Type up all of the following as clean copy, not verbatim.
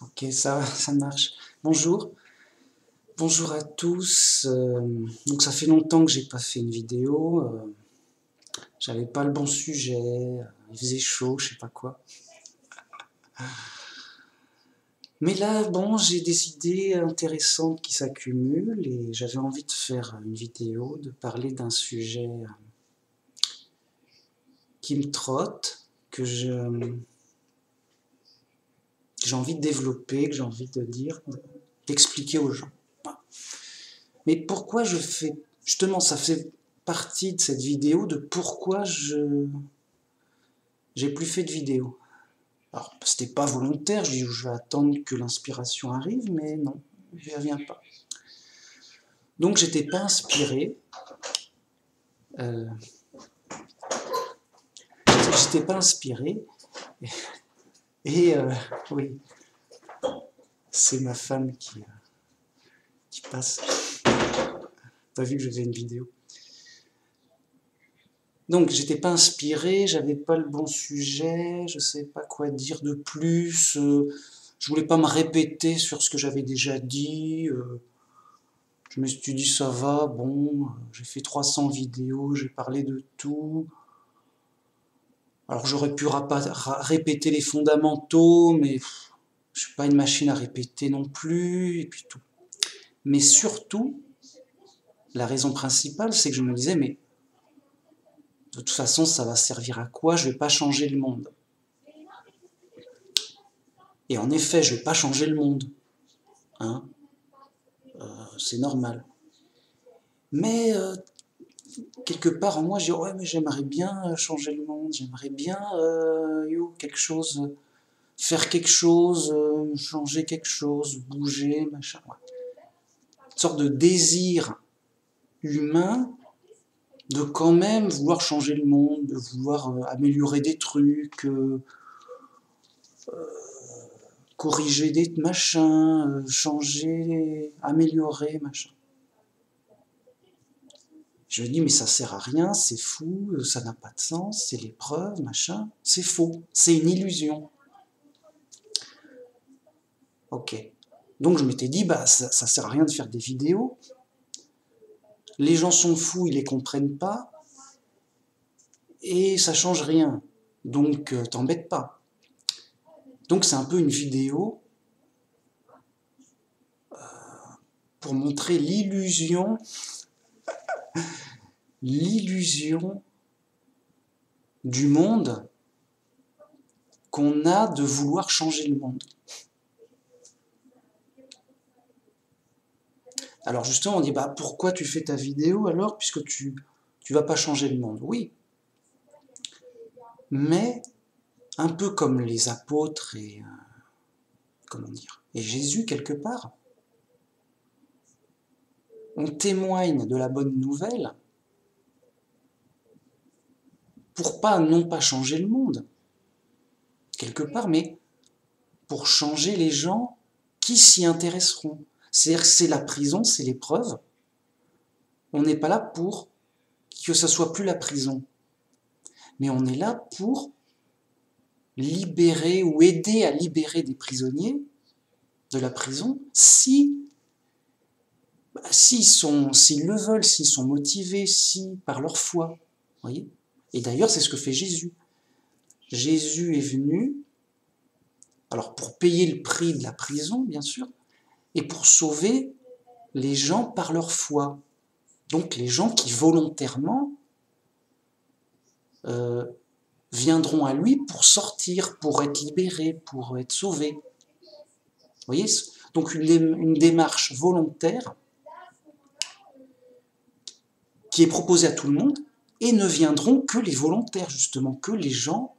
Ok, ça marche. Bonjour, bonjour à tous. Donc ça fait longtemps que j'ai pas fait une vidéo. J'avais pas le bon sujet. Il faisait chaud, je sais pas quoi. Mais là, bon, j'ai des idées intéressantes qui s'accumulent et j'avais envie de faire une vidéo, de parler d'un sujet qui me trotte, que j'ai envie de développer, que j'ai envie de dire, d'expliquer aux gens. Mais pourquoi je fais... Justement, ça fait partie de cette vidéo de pourquoi j'ai plus fait de vidéo. Alors, c'était pas volontaire, je dis je vais attendre que l'inspiration arrive, mais non, elle vient pas. Donc j'étais pas inspiré. Euh, j'étais pas inspiré. Et oui, c'est ma femme qui passe. T'as vu que je faisais une vidéo. Donc j'étais pas inspiré, j'avais pas le bon sujet, je savais pas quoi dire de plus, je voulais pas me répéter sur ce que j'avais déjà dit, je me suis dit ça va, bon, j'ai fait 300 vidéos, j'ai parlé de tout. Alors j'aurais pu répéter les fondamentaux, mais je suis pas une machine à répéter non plus, et puis tout. Mais surtout, la raison principale, c'est que je me disais, mais de toute façon, ça va servir à quoi? Je vais pas changer le monde. Et en effet, je vais pas changer le monde. Hein, c'est normal. Mais quelque part en moi, je dis ouais, mais j'aimerais bien changer le monde, j'aimerais bien quelque chose, faire quelque chose, changer quelque chose, bouger, machin. Ouais. Une sorte de désir humain de quand même vouloir changer le monde, de vouloir améliorer des trucs, corriger des machins, changer, améliorer, machin. Je me dis, mais ça sert à rien, c'est fou, ça n'a pas de sens, c'est l'épreuve, machin. C'est faux, c'est une illusion. Ok. Donc je m'étais dit, bah ça sert à rien de faire des vidéos. Les gens sont fous, ils les comprennent pas. Et ça change rien. Donc t'embête pas. Donc c'est un peu une vidéo pour montrer l'illusion du monde qu'on a de vouloir changer le monde. Alors justement, on dit, bah pourquoi tu fais ta vidéo alors, puisque tu vas pas changer le monde? Oui. Mais, un peu comme les apôtres et, comment dire, et Jésus quelque part, on témoigne de la bonne nouvelle pour pas, non pas changer le monde, quelque part, mais pour changer les gens qui s'y intéresseront. C'est-à-dire que c'est la prison, c'est l'épreuve. On n'est pas là pour que ça soit plus la prison. Mais on est là pour libérer ou aider à libérer des prisonniers de la prison s'ils le veulent, s'ils sont motivés, si par leur foi. Voyez. Et d'ailleurs, c'est ce que fait Jésus. Jésus est venu, alors pour payer le prix de la prison, bien sûr, et pour sauver les gens par leur foi. Donc les gens qui volontairement viendront à lui pour sortir, pour être libérés, pour être sauvés. Vous voyez? Donc une démarche volontaire qui est proposée à tout le monde, et ne viendront que les volontaires, justement, que les gens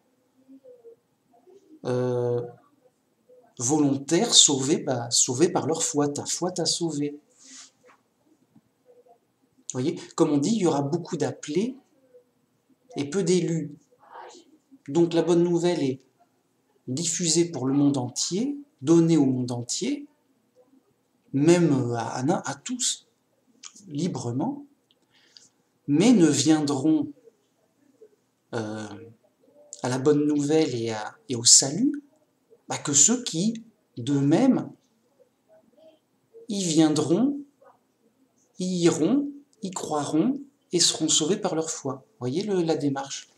volontaires sauvés par leur foi. Ta foi t'a sauvé. Vous voyez, comme on dit, il y aura beaucoup d'appelés et peu d'élus. Donc la bonne nouvelle est diffusée pour le monde entier, donnée au monde entier, même à tous, librement, mais ne viendront à la bonne nouvelle et au salut que ceux qui d'eux-mêmes, ils viendront, ils iront, ils croiront et seront sauvés par leur foi. Vous voyez la démarche?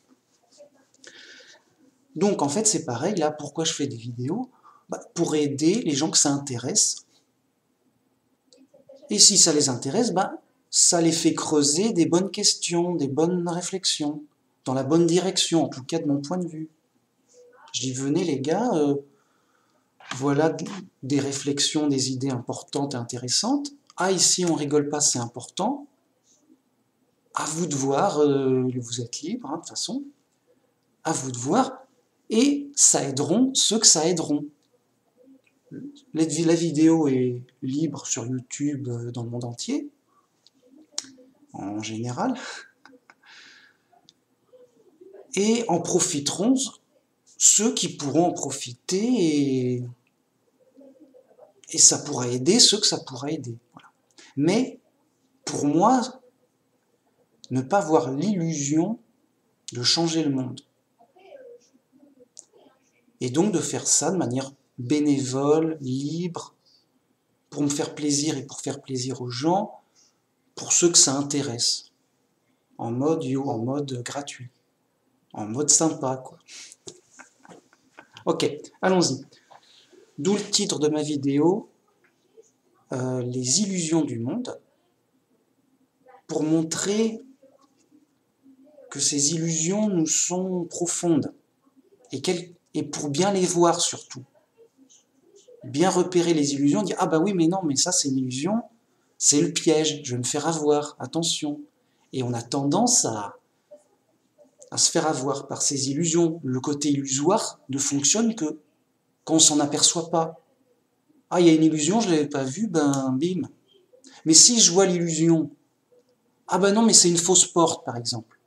Donc en fait c'est pareil, là pourquoi je fais des vidéos? Pour aider les gens que ça intéresse. Et si ça les intéresse, ça les fait creuser des bonnes questions, des bonnes réflexions, dans la bonne direction, en tout cas de mon point de vue. Je dis, venez les gars, voilà des réflexions, des idées importantes et intéressantes. Ah, ici on rigole pas, c'est important. À vous de voir, vous êtes libre, de toute façon. À vous de voir. Et ça aideront ceux que ça aideront. La vidéo est libre sur YouTube dans le monde entier, en général. Et en profiteront ceux qui pourront en profiter et ça pourra aider ceux que ça pourra aider. Voilà. Mais pour moi, ne pas avoir l'illusion de changer le monde. Et donc de faire ça de manière bénévole, libre, pour me faire plaisir et pour faire plaisir aux gens, pour ceux que ça intéresse. En mode gratuit. En mode sympa, quoi. Ok, allons-y. D'où le titre de ma vidéo, les illusions du monde, pour montrer que ces illusions nous sont profondes, et pour bien les voir surtout. Bien repérer les illusions, dire « Ah bah oui, mais non, mais ça c'est une illusion, c'est le piège, je vais me faire avoir, attention ». Et on a tendance à se faire avoir par ces illusions. Le côté illusoire ne fonctionne que quand on s'en aperçoit pas. Ah, il y a une illusion, je ne l'avais pas vue, bim. Mais si je vois l'illusion, ah ben non, mais c'est une fausse porte, par exemple.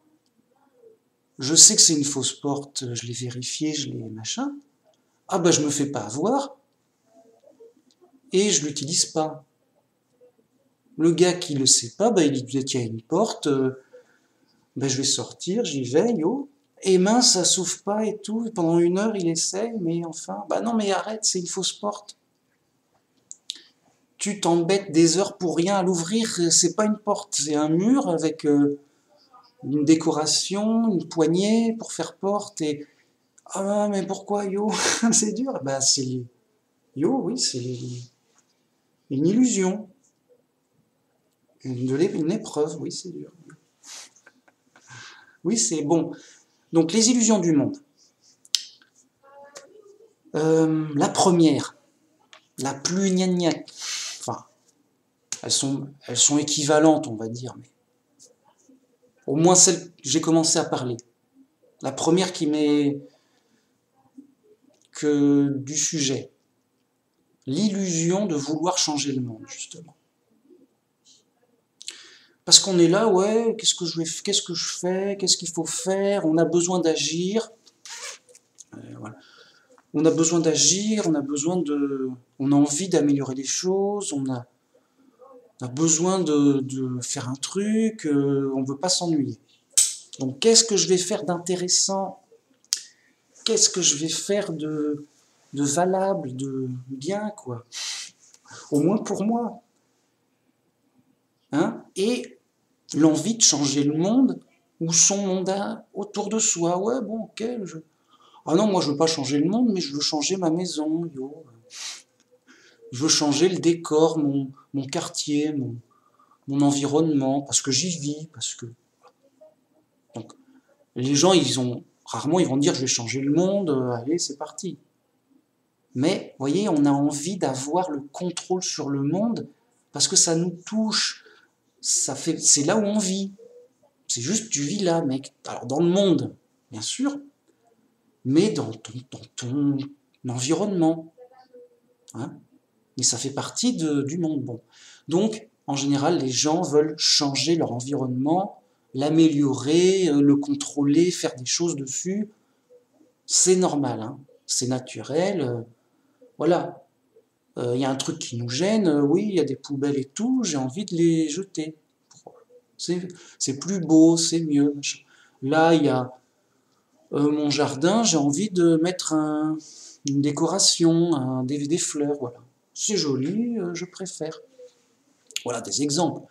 Je sais que c'est une fausse porte, je l'ai vérifié, je l'ai machin. Ah ben je me fais pas avoir, et je l'utilise pas. Le gars qui le sait pas, il dit peut-être qu'il y a une porte, je vais sortir, j'y vais, yo. Et mince, ça s'ouvre pas et tout. Pendant 1 heure, il essaye, mais enfin, non, mais arrête, c'est une fausse porte. Tu t'embêtes des heures pour rien à l'ouvrir, c'est pas une porte, c'est un mur avec une décoration, une poignée pour faire porte, et ah mais pourquoi, yo? C'est dur. C'est yo, oui, c'est une illusion, une épreuve, oui, c'est dur. Oui, c'est bon. Donc les illusions du monde. La première, la plus gna, enfin, elles sont équivalentes, on va dire, mais au moins celle que j'ai commencé à parler. La première qui m'est que du sujet. L'illusion de vouloir changer le monde, justement. Parce qu'on est là, ouais, qu'est-ce que je fais, qu'est-ce qu'il faut faire, on a besoin d'agir. Voilà. On a besoin d'agir, on a envie d'améliorer les choses, on a besoin de faire un truc, on ne veut pas s'ennuyer. Donc qu'est-ce que je vais faire d'intéressant? Qu'est-ce que je vais faire de valable, de bien, quoi? Au moins pour moi. Hein? Et l'envie de changer le monde ou son monde autour de soi. Ouais, bon, ok. Ah non, moi je veux pas changer le monde, mais je veux changer ma maison, yo. Je veux changer le décor, mon quartier, mon environnement, parce que j'y vis, parce que... Donc, les gens, rarement ils vont dire je vais changer le monde, allez, c'est parti. Mais, vous voyez, on a envie d'avoir le contrôle sur le monde, parce que ça nous touche, c'est là où on vit. C'est juste, tu vis là, mec. Alors, dans le monde, bien sûr, mais dans ton environnement. Hein? Mais ça fait partie du monde. Bon. Donc, en général, les gens veulent changer leur environnement, l'améliorer, le contrôler, faire des choses dessus. C'est normal, hein? C'est naturel. Voilà. Il y a un truc qui nous gêne, oui, il y a des poubelles et tout, j'ai envie de les jeter. C'est plus beau, c'est mieux. Là, il y a mon jardin, j'ai envie de mettre une décoration, des fleurs, voilà. C'est joli, je préfère. Voilà des exemples.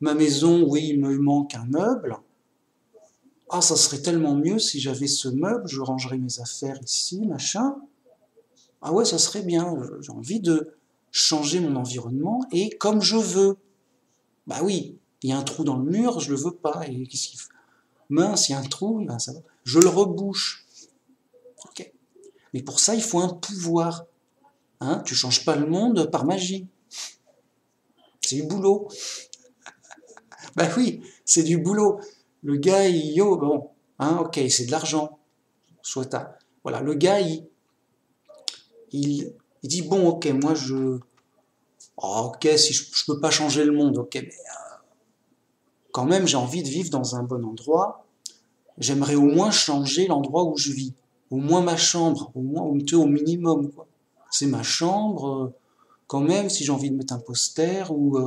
Ma maison, oui, il me manque un meuble. Ah, ça serait tellement mieux si j'avais ce meuble, je rangerais mes affaires ici, machin. Ah ouais, ça serait bien, j'ai envie de changer mon environnement et comme je veux. Bah oui, il y a un trou dans le mur, je le veux pas. Et qu'est-ce qu'il faut? Mince, il y a un trou, ben ça va. Je le rebouche. Ok. Mais pour ça, il faut un pouvoir. Hein, tu changes pas le monde par magie. C'est du boulot. Bah oui, c'est du boulot. Le gars, yo, bon, hein, ok, c'est de l'argent. Soit à, voilà, le gars, il dit bon, ok, moi je, oh, ok, si je peux pas changer le monde, ok, mais quand même, j'ai envie de vivre dans un bon endroit. J'aimerais au moins changer l'endroit où je vis, au moins ma chambre, au moins au minimum, quoi. C'est ma chambre, quand même, si j'ai envie de mettre un poster ou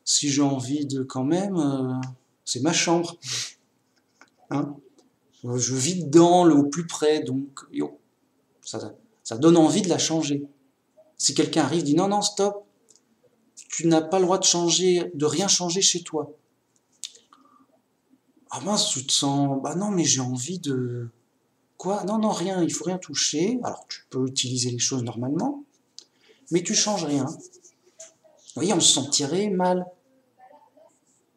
si j'ai envie de quand même, c'est ma chambre, hein. Je vis dedans, au plus près, donc yo, ça donne envie de la changer. Si quelqu'un arrive et dit non, non, stop, tu n'as pas le droit de changer, de rien changer chez toi. Ah mince, tu te sens, bah non, mais j'ai envie de, quoi? Non, non, rien, il faut rien toucher. Alors tu peux utiliser les choses normalement, mais tu changes rien. Vous voyez, on se sentirait mal.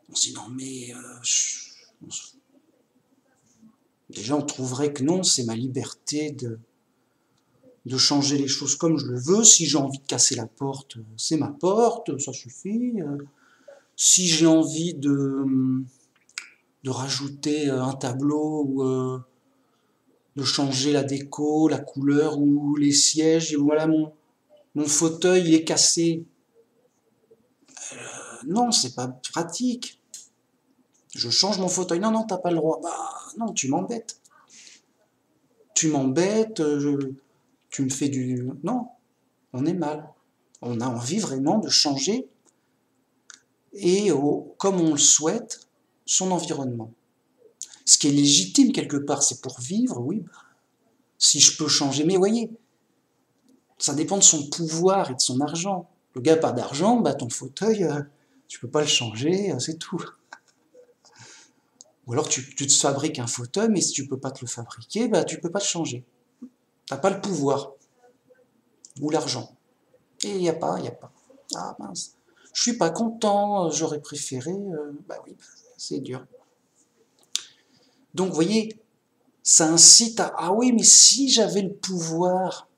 On se dit non, mais déjà on trouverait que non, c'est ma liberté de changer les choses comme je le veux. Si j'ai envie de casser la porte, c'est ma porte, ça suffit. Si j'ai envie de rajouter un tableau ou de changer la déco, la couleur ou les sièges, et voilà mon fauteuil est cassé. Non, c'est pas pratique. Je change mon fauteuil. Non, non, t'as pas le droit. Bah non, tu m'embêtes. Tu m'embêtes, tu me fais du... Non, on est mal. On a envie vraiment de changer, et comme on le souhaite, son environnement. Ce qui est légitime quelque part, c'est pour vivre, oui, bah, si je peux changer. Mais voyez, ça dépend de son pouvoir et de son argent. Le gars n'a pas d'argent, bah ton fauteuil, tu peux pas le changer, c'est tout. Ou alors tu te fabriques un fauteuil, mais si tu peux pas te le fabriquer, bah tu peux pas le changer. T'as pas le pouvoir ou l'argent. Et il n'y a pas, il n'y a pas. Ah mince, je suis pas content, j'aurais préféré. Bah oui, c'est dur. Donc vous voyez, ça incite à ah oui, mais si j'avais le pouvoir,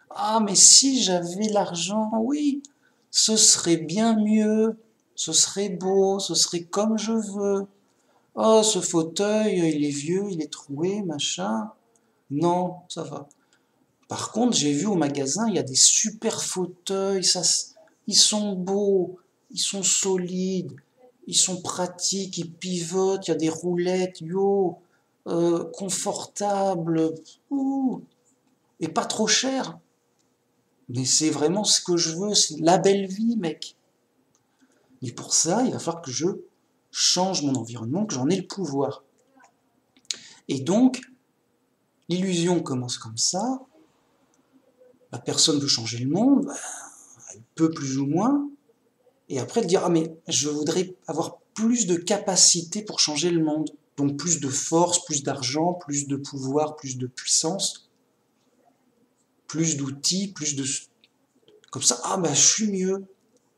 ah mais si j'avais l'argent, oui, ce serait bien mieux, ce serait beau, ce serait comme je veux. Oh, ce fauteuil, il est vieux, il est troué, machin. Non, ça va. Par contre, j'ai vu au magasin, il y a des super fauteuils, ils sont beaux, ils sont solides, ils sont pratiques, ils pivotent, il y a des roulettes, yo, confortables, ouh, et pas trop cher. Mais c'est vraiment ce que je veux, c'est la belle vie, mec. Mais pour ça, il va falloir que je change mon environnement, que j'en ai le pouvoir. Et donc, l'illusion commence comme ça. La personne veut changer le monde, elle peut plus ou moins. Et après, elle dit, ah mais je voudrais avoir plus de capacité pour changer le monde. Donc plus de force, plus d'argent, plus de pouvoir, plus de puissance, plus d'outils, plus de... Comme ça, ah ben je suis mieux.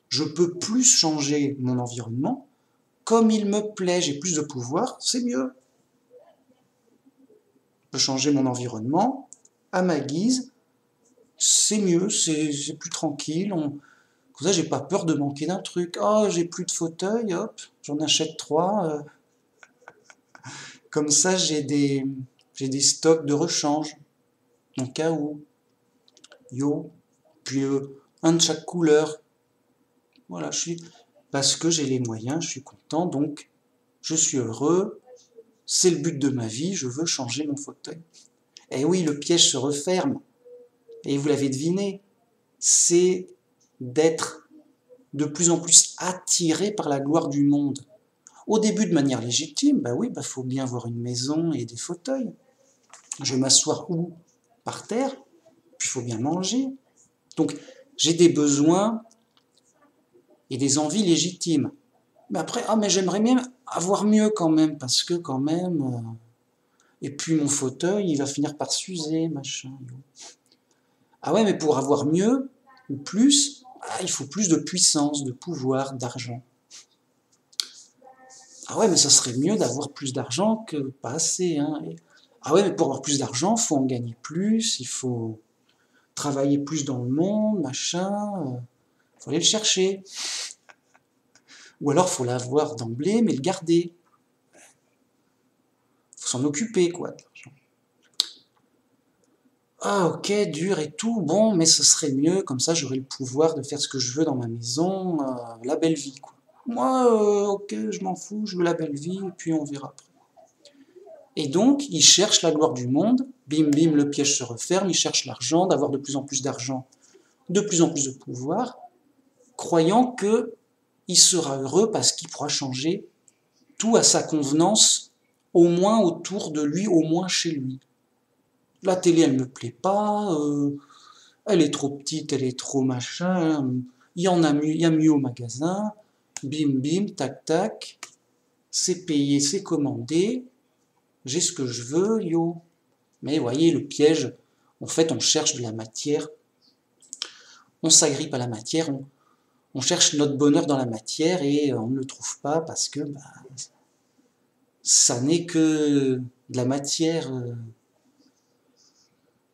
Je peux plus changer mon environnement comme il me plaît, j'ai plus de pouvoir, c'est mieux. Je peux changer mon environnement à ma guise, c'est mieux, c'est plus tranquille. Comme ça, j'ai pas peur de manquer d'un truc. Oh, j'ai plus de fauteuil, hop, j'en achète 3. Comme ça, j'ai des stocks de rechange, en cas où. Yo, puis un de chaque couleur. Voilà, parce que j'ai les moyens, je suis content, donc je suis heureux. C'est le but de ma vie, je veux changer mon fauteuil. Et oui, le piège se referme. Et vous l'avez deviné, c'est d'être de plus en plus attiré par la gloire du monde. Au début, de manière légitime, bah oui, bah faut bien avoir une maison et des fauteuils. Je vais m'asseoir où? Par terre, puis il faut bien manger. Donc, j'ai des besoins et des envies légitimes. Mais après, mais j'aimerais bien avoir mieux quand même, parce que quand même... et puis mon fauteuil, il va finir par s'user, machin. Ah ouais, mais pour avoir mieux, ou plus, il faut plus de puissance, de pouvoir, d'argent. Ah ouais, mais ça serait mieux d'avoir plus d'argent que pas assez. Hein. Ah ouais, mais pour avoir plus d'argent, il faut en gagner plus, il faut travailler plus dans le monde, machin. Faut aller le chercher. Ou alors, faut l'avoir d'emblée, mais le garder. Faut s'en occuper, quoi. Ah ok, dur et tout, bon, mais ce serait mieux, comme ça j'aurais le pouvoir de faire ce que je veux dans ma maison, la belle vie, quoi. Moi, ok, je m'en fous, je veux la belle vie, et puis on verra après. Et donc, il cherche la gloire du monde, bim bim, le piège se referme, il cherche l'argent, d'avoir de plus en plus d'argent, de plus en plus de pouvoir, croyant que il sera heureux parce qu'il pourra changer tout à sa convenance, au moins autour de lui, au moins chez lui. La télé, elle me plaît pas, elle est trop petite, elle est trop machin, il y a mieux au magasin, bim bim, tac tac, c'est payé, c'est commandé, j'ai ce que je veux, yo. Mais voyez, le piège, en fait, on cherche de la matière, on s'agrippe à la matière, on cherche notre bonheur dans la matière et on ne le trouve pas parce que ça n'est que de la matière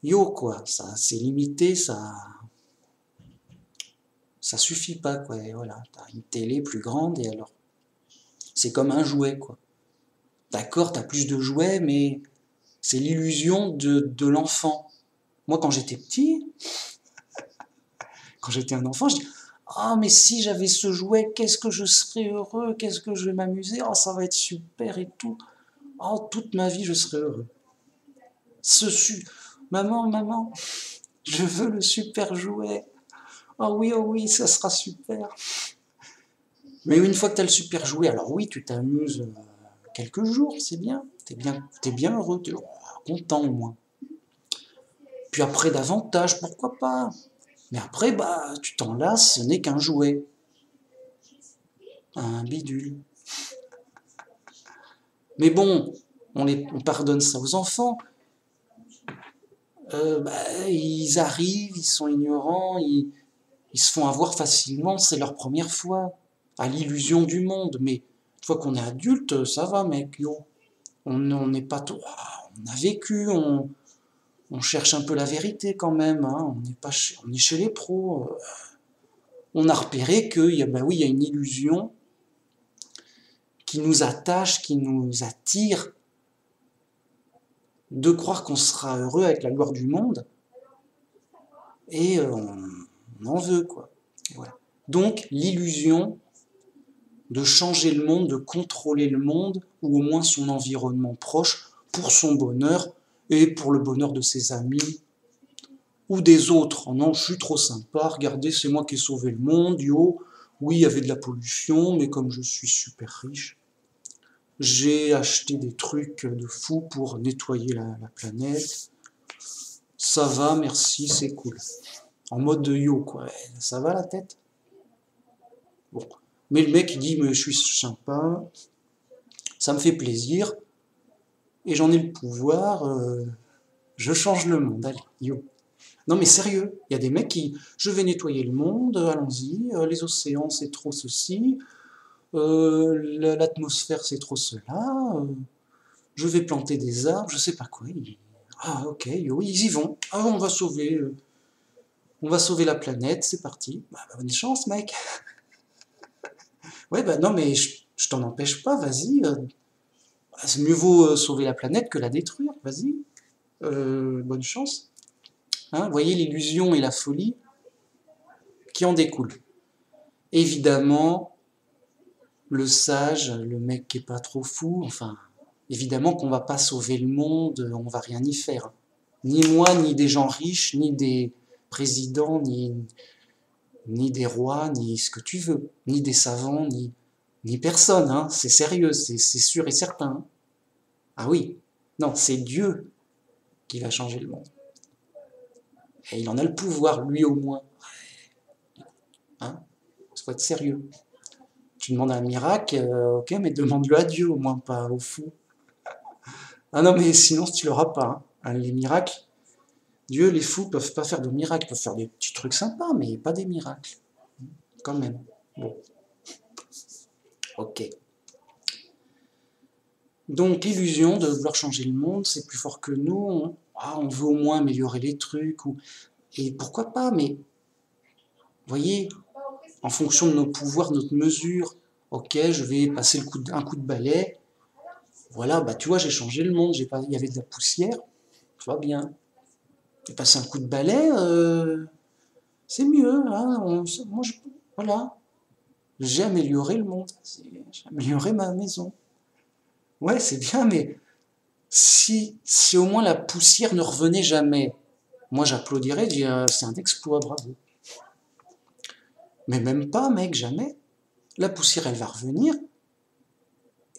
yo, quoi. Ça, c'est limité, ça suffit pas, quoi. Et voilà, t'as une télé plus grande et alors, c'est comme un jouet, quoi. D'accord, t'as plus de jouets, mais c'est l'illusion de l'enfant. Moi, quand j'étais petit, quand j'étais un enfant, je dis ah, mais si j'avais ce jouet, qu'est-ce que je serais heureux, qu'est-ce que je vais m'amuser, oh, ça va être super et tout. Oh, toute ma vie, je serais heureux. Maman, maman, je veux le super jouet. Oh oui, ça sera super. Mais une fois que tu as le super jouet, alors oui, tu t'amuses quelques jours, c'est bien. T'es bien heureux, t'es content au moins. Puis après, davantage, pourquoi pas? Mais après, tu t'en lasses, ce n'est qu'un jouet. Un bidule. Mais bon, on pardonne ça aux enfants. Ils arrivent, ils sont ignorants, ils se font avoir facilement, c'est leur première fois, à l'illusion du monde. Mais une fois qu'on est adulte, ça va, mec, yo. On n'est pas tout. On a vécu, on cherche un peu la vérité quand même. Hein. On est chez les pros. On a repéré qu'il y a, oui, il y a une illusion qui nous attache, qui nous attire, de croire qu'on sera heureux avec la gloire du monde. Et on en veut, quoi. Voilà. Donc, l'illusion de changer le monde, de contrôler le monde, ou au moins son environnement proche, pour son bonheur et pour le bonheur de ses amis ou des autres. Oh non, je suis trop sympa, regardez, c'est moi qui ai sauvé le monde, yo. Oui, il y avait de la pollution, mais comme je suis super riche, j'ai acheté des trucs de fou pour nettoyer la planète. Ça va, merci, c'est cool. En mode de yo, quoi. Ça va la tête? Bon. Mais le mec, il dit, mais je suis sympa, ça me fait plaisir, et j'en ai le pouvoir, je change le monde, allez, yo. Non mais sérieux, il y a des mecs qui, je vais nettoyer le monde, allons-y, les océans c'est trop ceci, l'atmosphère c'est trop cela, je vais planter des arbres, je sais pas quoi. Ah ok, yo, ils y vont, ah on va sauver la planète, c'est parti. Bonne chance mec. Ouais non mais je t'en empêche pas, vas-y, c'est mieux vaut sauver la planète que la détruire, vas-y, bonne chance. Hein, voyez l'illusion et la folie qui en découlent. Évidemment, le sage, le mec qui est pas trop fou, enfin, évidemment qu'on va pas sauver le monde, on va rien y faire. Ni moi, ni des gens riches, ni des présidents, ni des rois, ni ce que tu veux, ni des savants, ni personne, hein. C'est sérieux, c'est sûr et certain. Ah oui, non, c'est Dieu qui va changer le monde. Et il en a le pouvoir, lui au moins. Hein? Il faut être sérieux. Tu demandes un miracle, ok, mais demande-le à Dieu au moins, pas au fou. Ah non, mais sinon tu l'auras pas. Hein. Les miracles, Dieu, les fous peuvent pas faire de miracles, ils peuvent faire des petits trucs sympas, mais pas des miracles. Quand même. Bon. Ok. Donc l'illusion de vouloir changer le monde, c'est plus fort que nous. On veut au moins améliorer les trucs. Et pourquoi pas, mais vous voyez, en fonction de nos pouvoirs, notre mesure, ok, je vais passer un coup de balai. Voilà, bah tu vois, j'ai changé le monde, il y avait de la poussière, ça va bien. J'ai passé un coup de balai, c'est mieux. Hein, voilà, j'ai amélioré le monde, j'ai amélioré ma maison. Ouais, c'est bien, mais si au moins la poussière ne revenait jamais, moi j'applaudirais, je dirais, c'est un exploit, bravo. Mais même pas, mec, jamais. La poussière, elle va revenir,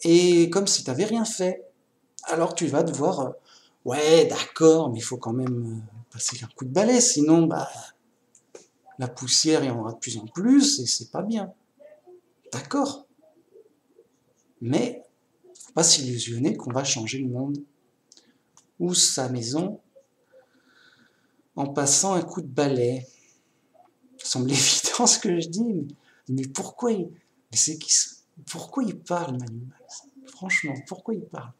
et comme si tu n'avais rien fait. Alors tu vas devoir, ouais, d'accord, mais il faut quand même passer un coup de balai, sinon, bah, la poussière, il y en aura de plus en plus, et c'est pas bien. D'accord. Mais, faut pas s'illusionner qu'on va changer le monde ou sa maison en passant un coup de balai. Ça semble évident ce que je dis, mais pourquoi pourquoi il parle, Manu Max? Franchement, pourquoi il parle?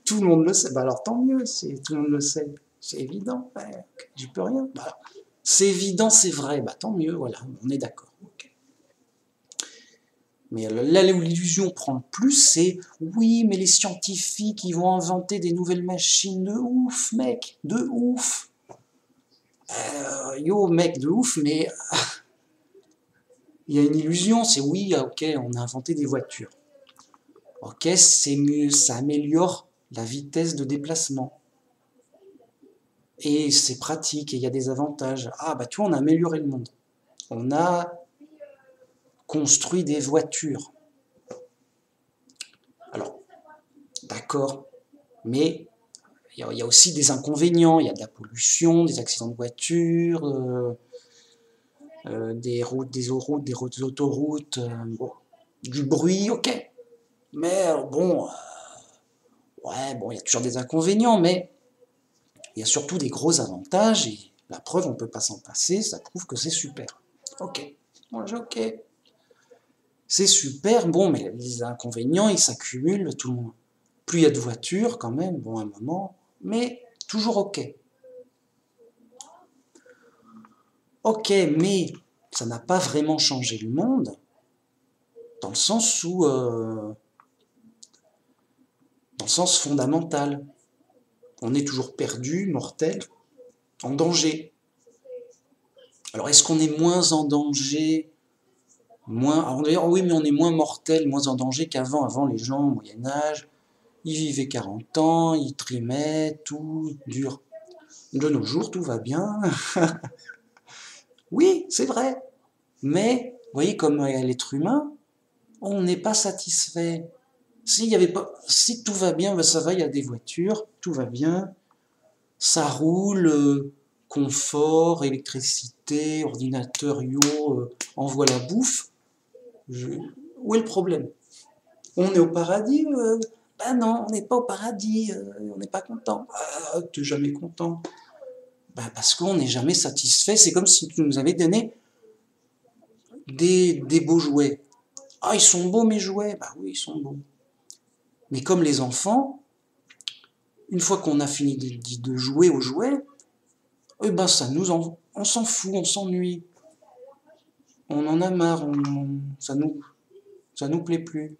Tout le monde le sait. Bah alors tant mieux, tout le monde le sait. C'est évident. Ouais, j'y peux rien. Bah, c'est évident, c'est vrai. Bah tant mieux, voilà, on est d'accord. Okay. Mais là où l'illusion prend le plus, c'est oui, mais les scientifiques, ils vont inventer des nouvelles machines de ouf, mec, de ouf. Yo, mec, de ouf, mais il y a une illusion, c'est oui, ok, on a inventé des voitures. Ok, c'est mieux, ça améliore la vitesse de déplacement. Et c'est pratique, et il y a des avantages. Ah, bah tu vois, on a amélioré le monde. On a construit des voitures. Alors, d'accord, mais il y a aussi des inconvénients. Il y a de la pollution, des accidents de voiture, des autoroutes, bon, du bruit, ok. Mais bon, ouais, bon, il y a toujours des inconvénients, mais il y a surtout des gros avantages, et la preuve, on ne peut pas s'en passer, ça prouve que c'est super. Ok, ok. C'est super, bon, mais les inconvénients, ils s'accumulent, tout le monde. Plus il y a de voitures, quand même, bon, à un moment, mais toujours ok. Ok, mais ça n'a pas vraiment changé le monde, dans le sens où, dans le sens fondamental. On est toujours perdu, mortel, en danger. Alors, est-ce qu'on est moins en danger, on va dire, oui, mais on est moins mortel, moins en danger qu'avant. Avant, les gens, au Moyen-Âge, ils vivaient 40 ans, ils trimaient, tout dur. De nos jours, tout va bien. Oui, c'est vrai. Mais, vous voyez, comme l'être humain, on n'est pas satisfait. Si tout va bien, ben ça va, il y a des voitures, tout va bien, ça roule, confort, électricité, ordinateur, envoie la bouffe. Où est le problème? On est au paradis? Ben non, on n'est pas au paradis, on n'est pas content. Ah, t'es jamais content. Ben parce qu'on n'est jamais satisfait. C'est comme si tu nous avais donné des beaux jouets. Ah, ils sont beaux mes jouets. Bah oui, ils sont beaux. Mais comme les enfants, une fois qu'on a fini de jouer aux jouets, eh ben on s'en fout, on s'ennuie. On en a marre, ça nous plaît plus.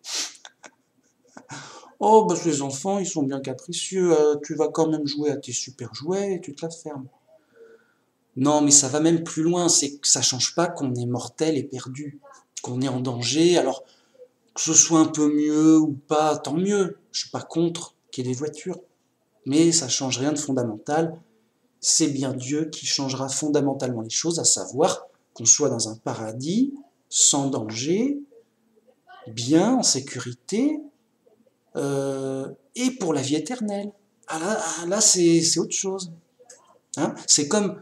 Oh, bah les enfants, ils sont bien capricieux, tu vas quand même jouer à tes super jouets et tu te la fermes. Non, mais ça va même plus loin, c'est que ça change pas qu'on est mortel et perdu, qu'on est en danger, alors que ce soit un peu mieux ou pas, tant mieux. Je suis pas contre qu'il y ait des voitures, mais ça change rien de fondamental. C'est bien Dieu qui changera fondamentalement les choses, à savoir qu'on soit dans un paradis, sans danger, bien, en sécurité, et pour la vie éternelle. Là c'est autre chose. Hein, c'est comme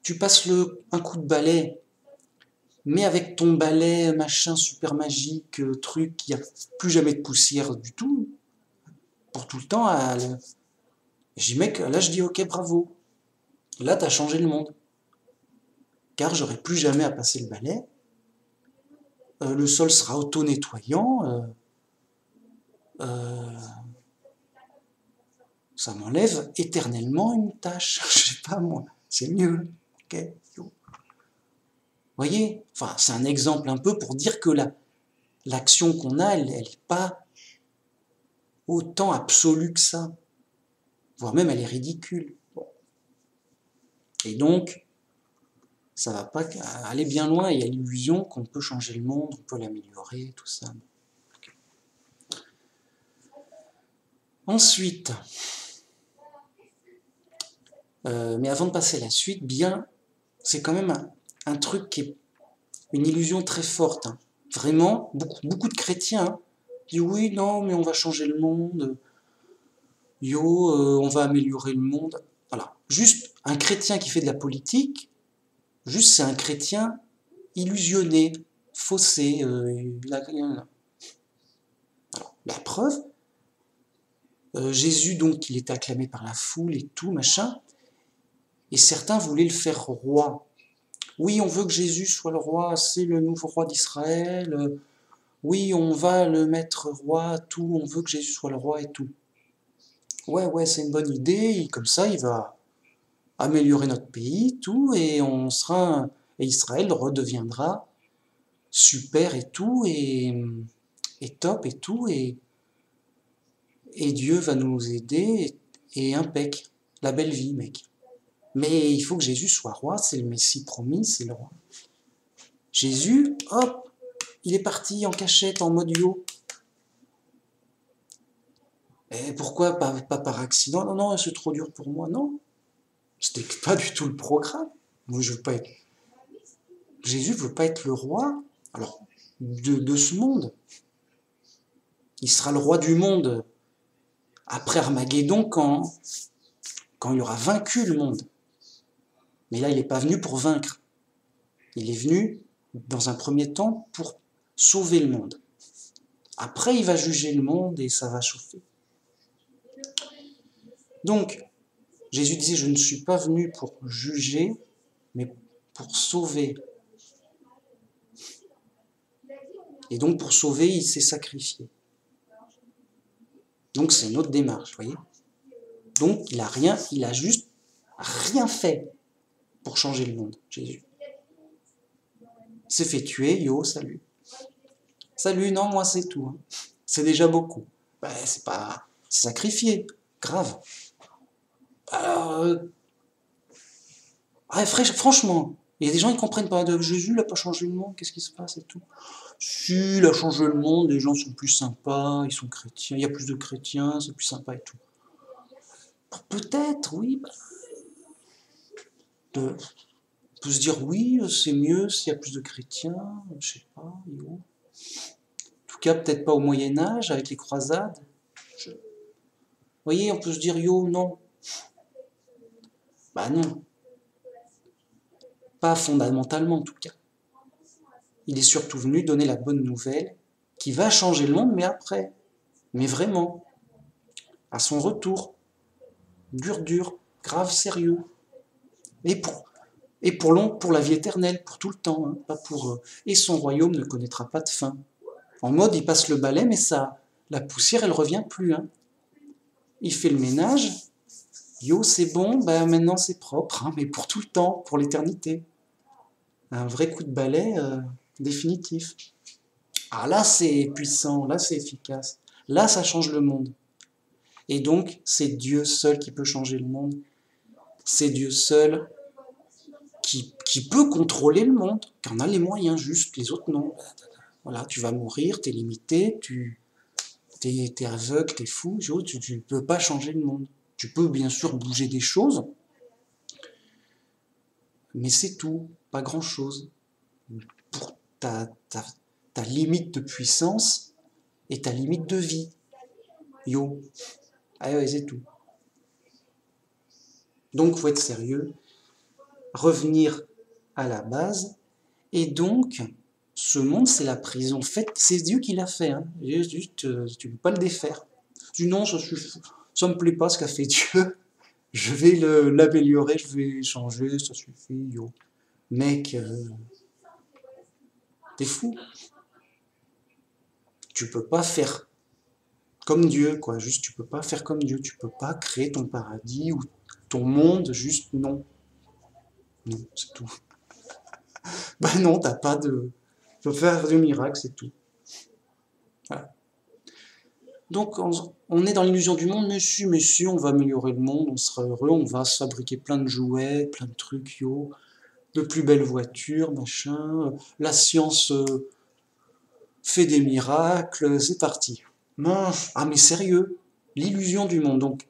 tu passes un coup de balai, mais avec ton balai machin super magique, truc, il n'y a plus jamais de poussière du tout, pour tout le temps. Là je dis ok, bravo. Là tu as changé le monde. Car j'aurai plus jamais à passer le balai. Le sol sera auto-nettoyant. Ça m'enlève éternellement une tâche. Je sais pas moi, c'est mieux. Ok. Vous voyez, enfin, c'est un exemple un peu pour dire que l'action qu'on a, elle n'est pas autant absolue que ça. Voire même, elle est ridicule. Bon. Et donc, ça va pas aller bien loin. Il y a l'illusion qu'on peut changer le monde, on peut l'améliorer, tout ça. Ensuite, mais avant de passer à la suite, bien, c'est quand même un truc qui est une illusion très forte. Hein. Vraiment, beaucoup de chrétiens disent oui, non, mais on va changer le monde. On va améliorer le monde. Voilà. Juste un chrétien qui fait de la politique, juste c'est un chrétien illusionné, faussé. Alors, la preuve, Jésus, donc, il était acclamé par la foule et tout, machin, et certains voulaient le faire roi. Oui, on veut que Jésus soit le roi, c'est le nouveau roi d'Israël. Oui, on va le mettre roi, tout, on veut que Jésus soit le roi et tout. Ouais, c'est une bonne idée, comme ça, il va améliorer notre pays, tout, et et Israël redeviendra super et tout, et top et tout, et Dieu va nous aider, et impec, la belle vie, mec. Mais il faut que Jésus soit roi, c'est le Messie promis, c'est le roi. Jésus, hop, il est parti en cachette, en mode yo. Et pourquoi pas par accident? Non, c'est trop dur pour moi, non. C'était pas du tout le programme. Moi, je veux pas être... Jésus veut pas être le roi, alors, de ce monde. Il sera le roi du monde après Armageddon quand il aura vaincu le monde. Mais là, il n'est pas venu pour vaincre. Il est venu, dans un premier temps, pour sauver le monde. Après, il va juger le monde et ça va chauffer. Donc, Jésus disait, je ne suis pas venu pour juger, mais pour sauver. Et donc, pour sauver, il s'est sacrifié. Donc, c'est une autre démarche, vous voyez. Donc, il a juste rien fait pour changer le monde, Jésus. Il s'est fait tuer, yo, salut. Salut, non, moi c'est tout. Hein. C'est déjà beaucoup. Ben, c'est pas... C'est sacrifié, grave. Alors, franchement, il y a des gens qui comprennent pas. Jésus n'a pas changé le monde, qu'est-ce qui se passe et tout. Si, il a changé le monde, les gens sont plus sympas, ils sont chrétiens, il y a plus de chrétiens, c'est plus sympa et tout. Peut-être, oui. On peut se dire, oui, c'est mieux s'il y a plus de chrétiens, je sais pas, yo. En tout cas, peut-être pas au Moyen-Âge, avec les croisades. Vous voyez, on peut se dire, yo, non. Bah non. Pas fondamentalement, en tout cas. Il est surtout venu donner la bonne nouvelle qui va changer le monde, mais après. Mais vraiment. À son retour. Dur, grave, sérieux. Et pour la vie éternelle, pour tout le temps. Hein, pas pour, et son royaume ne connaîtra pas de fin. En mode, il passe le balai, mais la poussière, elle revient plus. Hein. Il fait le ménage. Yo, c'est bon, bah maintenant c'est propre, hein, mais pour tout le temps, pour l'éternité. Un vrai coup de balai définitif. Ah là, c'est puissant, là, c'est efficace. Là, ça change le monde. Et donc, c'est Dieu seul qui peut changer le monde. C'est Dieu seul qui peut contrôler le monde, qui en a les moyens, juste les autres non. Voilà, tu vas mourir, t'es limité, t'es aveugle, t'es fou, tu ne peux pas changer le monde. Tu peux bien sûr bouger des choses, mais c'est tout, pas grand-chose. Pour ta limite de puissance et ta limite de vie. Yo. Ah ouais, c'est tout. Donc, il faut être sérieux, revenir à la base. Et donc, ce monde, c'est la prison. C'est Dieu qui l'a fait. Hein. Juste, tu ne peux pas le défaire. Je dis non, ça me plaît pas ce qu'a fait Dieu. Je vais l'améliorer, je vais changer, ça suffit, yo. Mec, t'es fou. Tu peux pas faire comme Dieu, quoi. Juste, tu peux pas faire comme Dieu. Tu peux pas créer ton paradis ou ton monde, juste non. Non, c'est tout. Bah non, t'as pas de... Tu peux faire de miracle, c'est tout. Voilà. Donc, on est dans l'illusion du monde, mais si, on va améliorer le monde, on sera heureux, on va se fabriquer plein de jouets, plein de trucs, yo, de plus belles voitures, machin, la science fait des miracles, c'est parti. Non, ah mais sérieux, l'illusion du monde. Donc,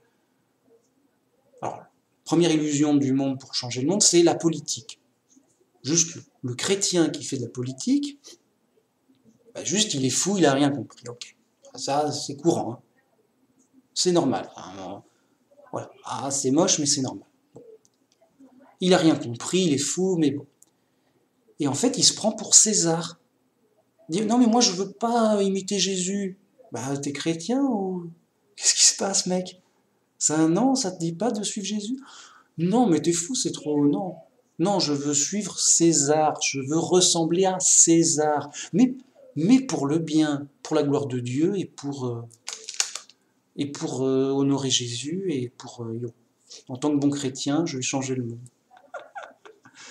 alors, première illusion du monde pour changer le monde, c'est la politique. Juste le chrétien qui fait de la politique, bah juste il est fou, il a rien compris. Ok, ça c'est courant, hein. C'est normal. Hein. Voilà. Ah, c'est moche, mais c'est normal. Il a rien compris, il est fou, mais bon. Et en fait, il se prend pour César. Il dit, non, mais moi, je veux pas imiter Jésus. Bah, t'es chrétien ou... Qu'est-ce qui se passe, mec? Non, ça te dit pas de suivre Jésus? Non, mais t'es fou, c'est trop... Non. Non, je veux suivre César. Je veux ressembler à César. Mais pour le bien, pour la gloire de Dieu et pour honorer Jésus et pour... en tant que bon chrétien, je vais changer le monde.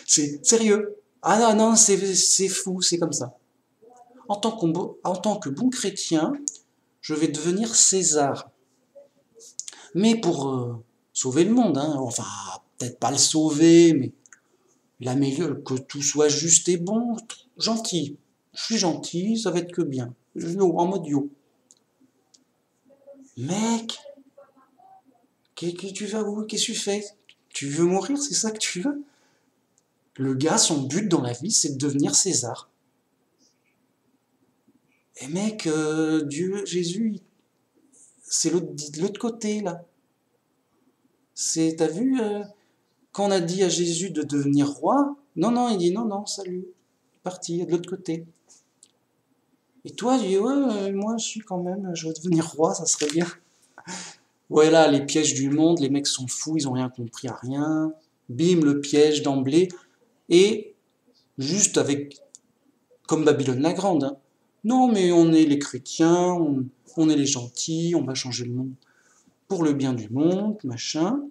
C'est sérieux. Ah non, non, c'est fou, c'est comme ça. En tant que bon chrétien, je vais devenir César. Mais pour sauver le monde, hein, enfin, peut-être pas le sauver, mais l'améliorer, que tout soit juste et bon, gentil. Je suis gentil, ça va être que bien. En mode yo. Mec, tu vas où? Qu'est-ce que tu fais? Tu veux mourir, c'est ça que tu veux? Le gars, son but dans la vie, c'est de devenir César. Et mec, Dieu, Jésus, c'est l'autre côté, là. T'as vu, quand on a dit à Jésus de devenir roi, non, non, il dit non, non, salut, parti, de l'autre côté. Et toi, tu dis, ouais, moi, je veux devenir roi, ça serait bien. Voilà, les pièges du monde, les mecs sont fous, ils ont rien compris à rien. Bim, le piège d'emblée. Et juste avec, comme Babylone la Grande, hein. Non, mais on est les chrétiens, on est les gentils, on va changer le monde pour le bien du monde, machin.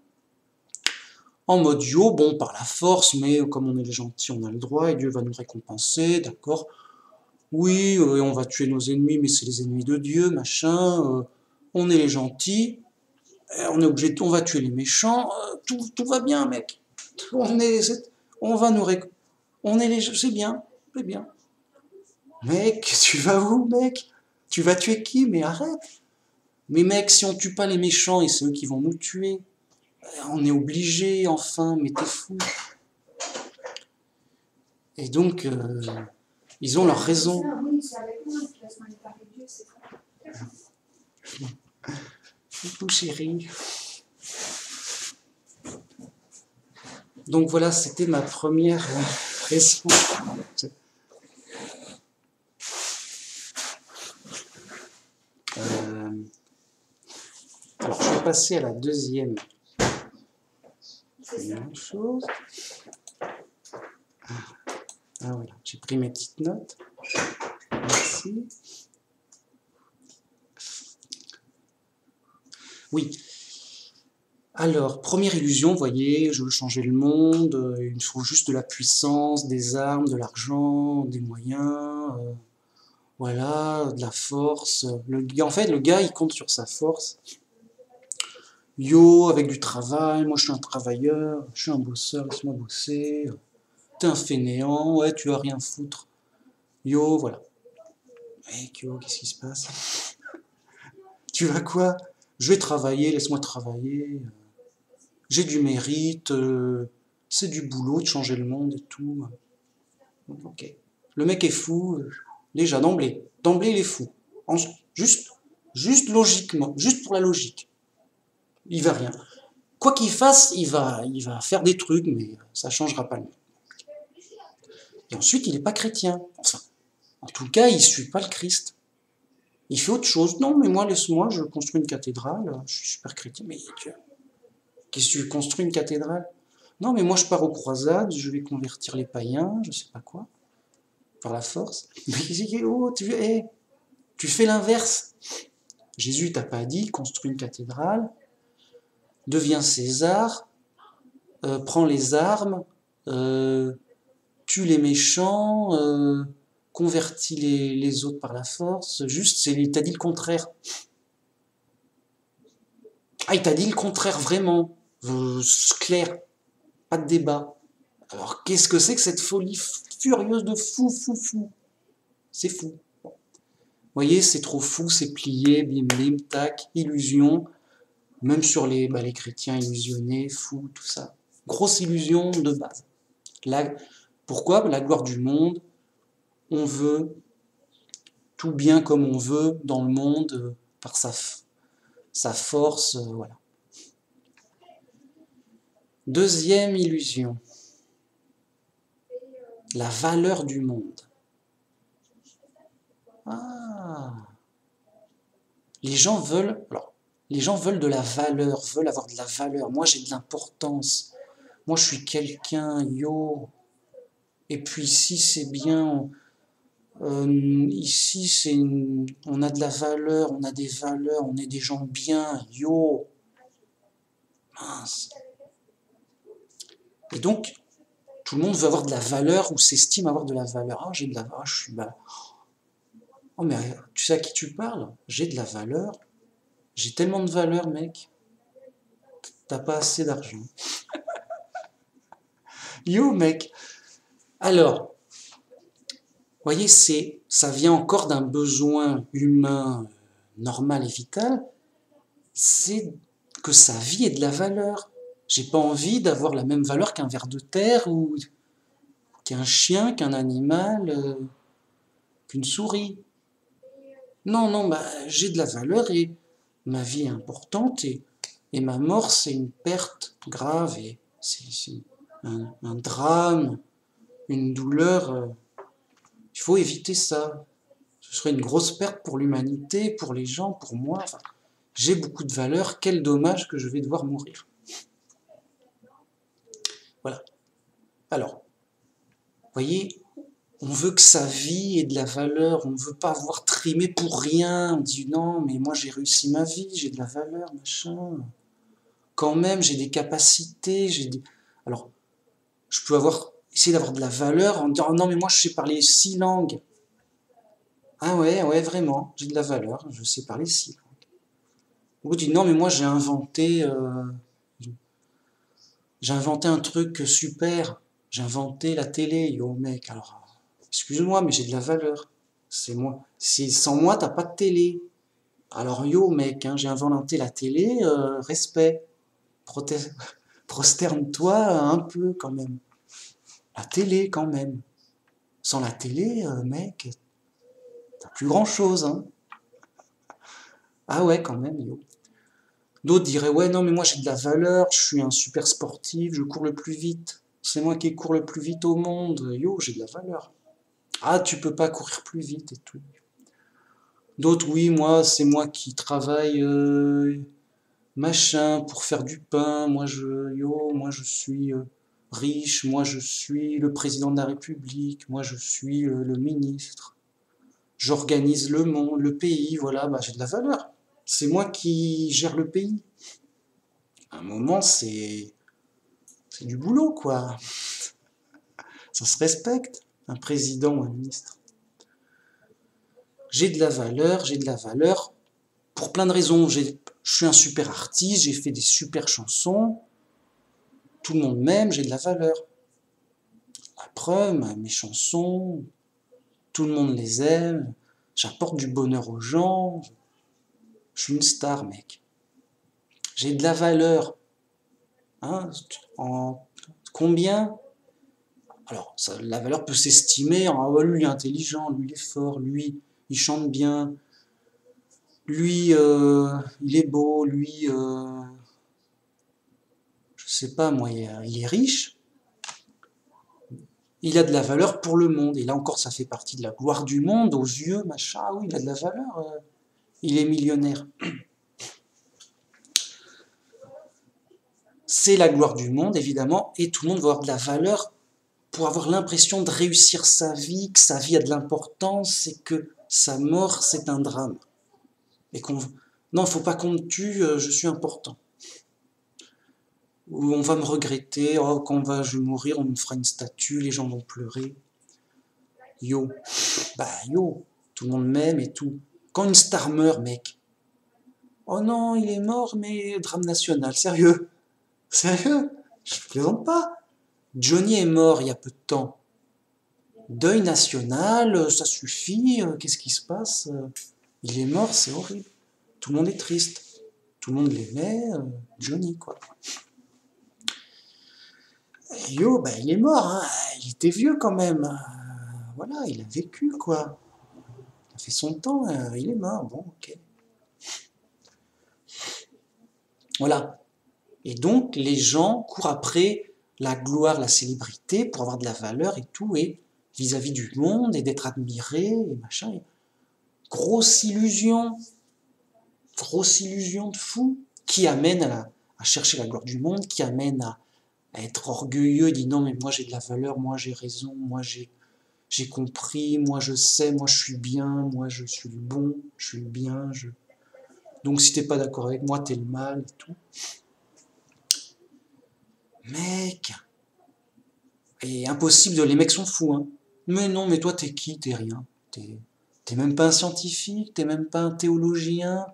En mode yo, bon, par la force, mais comme on est les gentils, on a le droit et Dieu va nous récompenser, d'accord? Oui, on va tuer nos ennemis, mais c'est les ennemis de Dieu, machin. On est les gentils, on est obligé, on va tuer les méchants, tout va bien, mec. On va nous on est c'est bien, c'est bien. Mec, tu vas où, mec? Tu vas tuer qui? Mais arrête. Mais mec, si on tue pas les méchants et c'est eux qui vont nous tuer, on est obligé, enfin, mais t'es fou. Et donc, ils ont leur raison. Coucou chérie. Donc voilà, c'était ma première raison. Alors je vais passer à la deuxième. C'est la même chose. Ah voilà, j'ai pris mes petites notes. Merci. Oui. Alors, première illusion, vous voyez, je veux changer le monde, il me faut juste de la puissance, des armes, de l'argent, des moyens, voilà, de la force. En fait, le gars, il compte sur sa force. Yo, avec du travail, moi je suis un travailleur, je suis un bosseur, laisse-moi bosser. T'es un fainéant, ouais, tu vas rien foutre. Yo, voilà. Mec, yo, qu'est-ce qui se passe? Tu vas quoi? Je vais travailler, laisse-moi travailler. J'ai du mérite, c'est du boulot de changer le monde et tout. Ok. Le mec est fou, déjà d'emblée. D'emblée, il est fou. Juste logiquement, juste pour la logique. Il va rien. Quoi qu'il fasse, il va faire des trucs, mais ça changera pas le monde. Et ensuite, il n'est pas chrétien. Enfin, en tout cas, il ne suit pas le Christ. Il fait autre chose. Non, mais moi, laisse-moi, je construis une cathédrale, je suis super chrétien. Mais qu'est-ce que tu construis une cathédrale? Non, mais moi, je pars aux croisades, je vais convertir les païens, je sais pas quoi, par la force. Mais oh, tu fais l'inverse. Jésus t'a pas dit, construis une cathédrale, deviens César, prends les armes, euh, tue les méchants, convertis les autres par la force. Juste, il t'a dit le contraire. Ah, il t'a dit le contraire, vraiment. Clair, pas de débat. Alors, qu'est-ce que c'est que cette folie furieuse de fou, fou, fou? C'est fou. Bon. Vous voyez, c'est trop fou, c'est plié, bim, bim, tac, illusion. Même sur les chrétiens illusionnés, fous, tout ça. Grosse illusion de base. Pourquoi? La gloire du monde. On veut tout bien comme on veut dans le monde par sa force, voilà. Deuxième illusion, la valeur du monde. Ah, les gens veulent de la valeur, veulent avoir de la valeur. Moi, j'ai de l'importance. Moi, je suis quelqu'un, yo. Et puis ici, c'est bien. Ici, on a de la valeur, on a des valeurs, on est des gens bien, yo. Mince. Et donc, tout le monde veut avoir de la valeur ou s'estime avoir de la valeur. Ah, j'ai de la valeur, je suis bah. Oh, mais tu sais à qui tu parles? J'ai de la valeur. J'ai tellement de valeur, mec. T'as pas assez d'argent. Yo, mec. Alors, vous voyez, ça vient encore d'un besoin humain normal et vital. C'est que sa vie ait de la valeur. J'ai pas envie d'avoir la même valeur qu'un ver de terre ou qu'un chien, qu'un animal, qu'une souris. Non, non, bah, j'ai de la valeur et ma vie est importante et ma mort, c'est une perte grave et c'est un drame, une douleur. Il faut éviter ça. Ce serait une grosse perte pour l'humanité, pour les gens, pour moi. Enfin, j'ai beaucoup de valeur, quel dommage que je vais devoir mourir. Voilà. Alors, vous voyez, on veut que sa vie ait de la valeur, on ne veut pas avoir trimé pour rien. On dit non, mais moi j'ai réussi ma vie, j'ai de la valeur, machin. Quand même, j'ai des capacités, Alors, je peux essayer d'avoir de la valeur en disant non, mais moi je sais parler 6 langues. Ah ouais, ouais, vraiment, j'ai de la valeur, je sais parler 6 langues. Ou tu dis non, mais moi j'ai inventé un truc super, j'ai inventé la télé, yo mec, alors excuse-moi, mais j'ai de la valeur. C'est moi. Sans moi, t'as pas de télé. Alors yo mec, hein, j'ai inventé la télé, respect. Prosterne-toi un peu quand même. La télé quand même. Sans la télé, mec, t'as plus grand chose, hein. Ah ouais, quand même, yo. D'autres diraient, ouais, non, mais moi j'ai de la valeur, je suis un super sportif, je cours le plus vite. C'est moi qui cours le plus vite au monde. Yo, j'ai de la valeur. Ah, tu peux pas courir plus vite et tout. D'autres, oui, c'est moi qui travaille machin pour faire du pain. Moi je suis riche. Moi je suis le président de la République. Moi je suis le ministre. J'organise le monde, le pays. Voilà, bah j'ai de la valeur. C'est moi qui gère le pays. À un moment, c'est du boulot, quoi. Ça se respecte, un président ou un ministre. J'ai de la valeur pour plein de raisons. Je suis un super artiste, j'ai fait des super chansons, tout le monde m'aime, j'ai de la valeur. La preuve, mes chansons, tout le monde les aime, j'apporte du bonheur aux gens, je suis une star, mec. J'ai de la valeur. Hein, en combien? Alors, la valeur peut s'estimer en lui il est intelligent, lui il est fort, lui il chante bien, lui il est beau, lui je sais pas moi, il est riche, il a de la valeur pour le monde. Et là encore, ça fait partie de la gloire du monde, aux yeux, machin. Ah oui, il a de la valeur, il est millionnaire. C'est la gloire du monde, évidemment, et tout le monde va avoir de la valeur pour avoir l'impression de réussir sa vie, que sa vie a de l'importance, et que sa mort, c'est un drame. Et qu'on... Non, il ne faut pas qu'on me tue, je suis important. Ou on va me regretter, oh, je vais mourir, on me fera une statue, les gens vont pleurer. Yo, bah yo, tout le monde m'aime et tout. Quand une star meurt, mec, oh non, il est mort, mais drame national, sérieux, sérieux, je plaisante pas. Johnny est mort il y a peu de temps. Deuil national, ça suffit, qu'est-ce qui se passe? Il est mort, c'est horrible. Tout le monde est triste. Tout le monde l'aimait, Johnny, quoi. Et yo, bah il est mort, hein. Il était vieux quand même. Voilà, il a vécu, quoi. Il a fait son temps, il est mort, bon, ok. Voilà. Et donc, les gens courent après la gloire, la célébrité, pour avoir de la valeur et tout, et vis-à-vis du monde, et d'être admiré, et machin. Et grosse illusion de fou, qui amène à chercher la gloire du monde, qui amène à être orgueilleux, dit non mais moi j'ai de la valeur, moi j'ai raison, moi j'ai compris, moi je sais, moi je suis bien, moi je suis le bon, je suis le bien, donc si t'es pas d'accord avec moi, t'es le mal et tout. Mec, et impossible, les mecs sont fous, hein. Mais non, mais toi t'es qui? T'es rien. T'es même pas un scientifique, t'es même pas un théologien,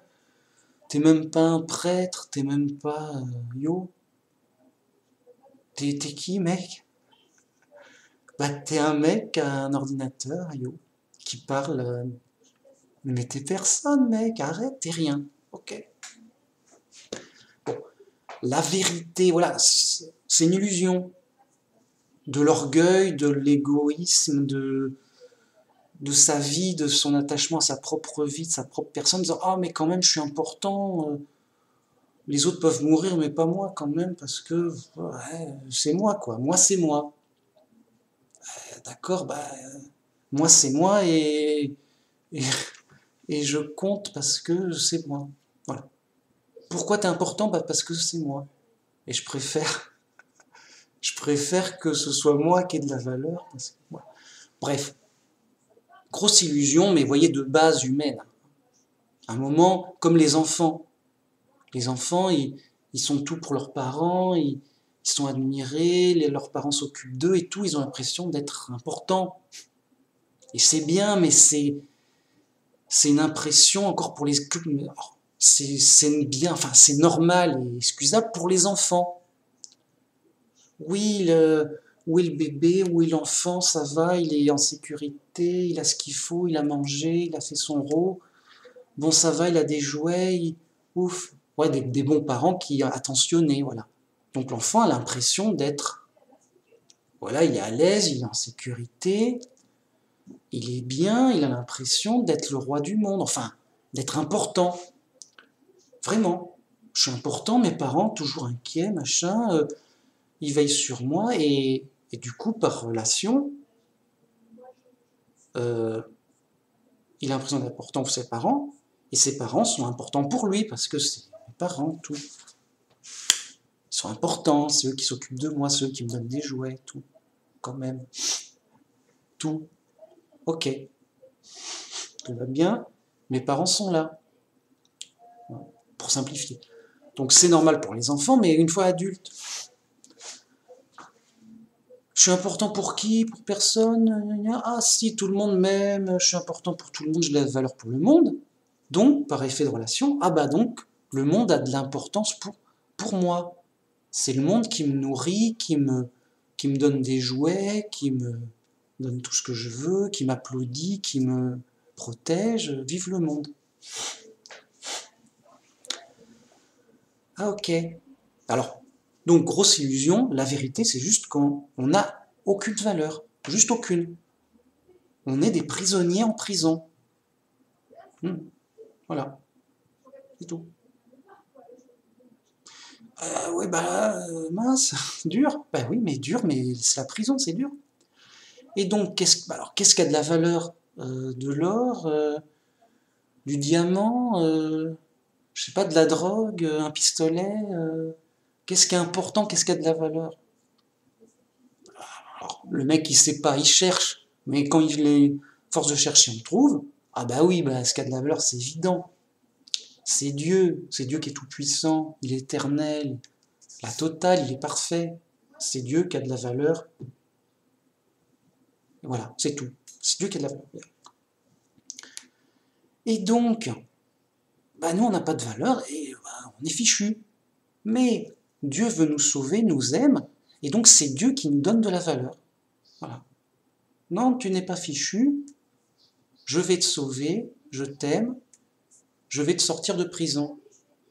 t'es même pas un prêtre, t'es même pas... yo, t'es qui, mec? Bah t'es un mec à un ordinateur, yo, qui parle... mais t'es personne, mec, arrête, t'es rien. Ok. Bon, la vérité, voilà, c'est une illusion. De l'orgueil, de l'égoïsme, de sa vie, de son attachement à sa propre vie, de sa propre personne, en disant ah mais quand même je suis important, les autres peuvent mourir mais pas moi quand même parce que ouais, c'est moi quoi, moi c'est moi. D'accord, bah moi c'est moi et, et je compte parce que c'est moi. Voilà. Pourquoi t'es important? Bah parce que c'est moi. Et je préfère que ce soit moi qui ait de la valeur. Parce que, voilà. Bref, grosse illusion, mais voyez de base humaine. À un moment, comme les enfants. Les enfants, ils sont tout pour leurs parents, ils sont admirés, leurs parents s'occupent d'eux et tout, ils ont l'impression d'être importants. Et c'est bien, mais c'est une impression encore pour les... C'est bien, enfin c'est normal et excusable pour les enfants. Oui, où est le bébé, où est l'enfant, ça va, il est en sécurité, il a ce qu'il faut, il a mangé, il a fait son rot. Bon, ça va, il a des jouets, ouf. Ouais, des bons parents qui attentionnés, voilà. Donc l'enfant a l'impression d'être, voilà, il est à l'aise, il est en sécurité, il est bien, il a l'impression d'être le roi du monde, enfin, d'être important. Vraiment. Je suis important, mes parents, toujours inquiets, machin, ils veillent sur moi, et du coup, par relation, euh, il a l'impression d'être important pour ses parents, et ses parents sont importants pour lui, parce que c'est mes parents, tout. Ils sont importants, c'est eux qui s'occupent de moi, c'est eux qui me donnent des jouets, tout. Quand même. Tout. Ok. Tout va bien. Mes parents sont là. Pour simplifier. Donc c'est normal pour les enfants, mais une fois adultes. Je suis important pour qui? Pour personne? Ah si, tout le monde m'aime, je suis important pour tout le monde, j'ai de la valeur pour le monde. Donc, par effet de relation, ah bah donc, le monde a de l'importance pour moi. C'est le monde qui me nourrit, qui me donne des jouets, qui me donne tout ce que je veux, qui m'applaudit, qui me protège. Vive le monde. Ah ok. Alors, donc grosse illusion, la vérité c'est juste quand on n'a aucune valeur, juste aucune. On est des prisonniers en prison. Voilà, c'est tout. Ouais, bah là, mince, dur. Bah oui, mais dur, mais c'est la prison, c'est dur. Et donc, qu'est-ce qui a de la valeur? De l'or, du diamant, je sais pas, de la drogue, un pistolet, qu'est-ce qui est important, qu'est-ce qui a de la valeur? Alors, le mec, il sait pas, il cherche, mais quand il est force de chercher, on trouve. Ah bah oui, bah ce qui a de la valeur, c'est évident. C'est Dieu qui est tout puissant, il est éternel, la totale, il est parfait. C'est Dieu qui a de la valeur. Voilà, c'est tout. C'est Dieu qui a de la valeur. Et donc, bah nous, on n'a pas de valeur et bah, on est fichu. Mais Dieu veut nous sauver, nous aime, et donc c'est Dieu qui nous donne de la valeur. Voilà. Non, tu n'es pas fichu, je vais te sauver, je t'aime, je vais te sortir de prison.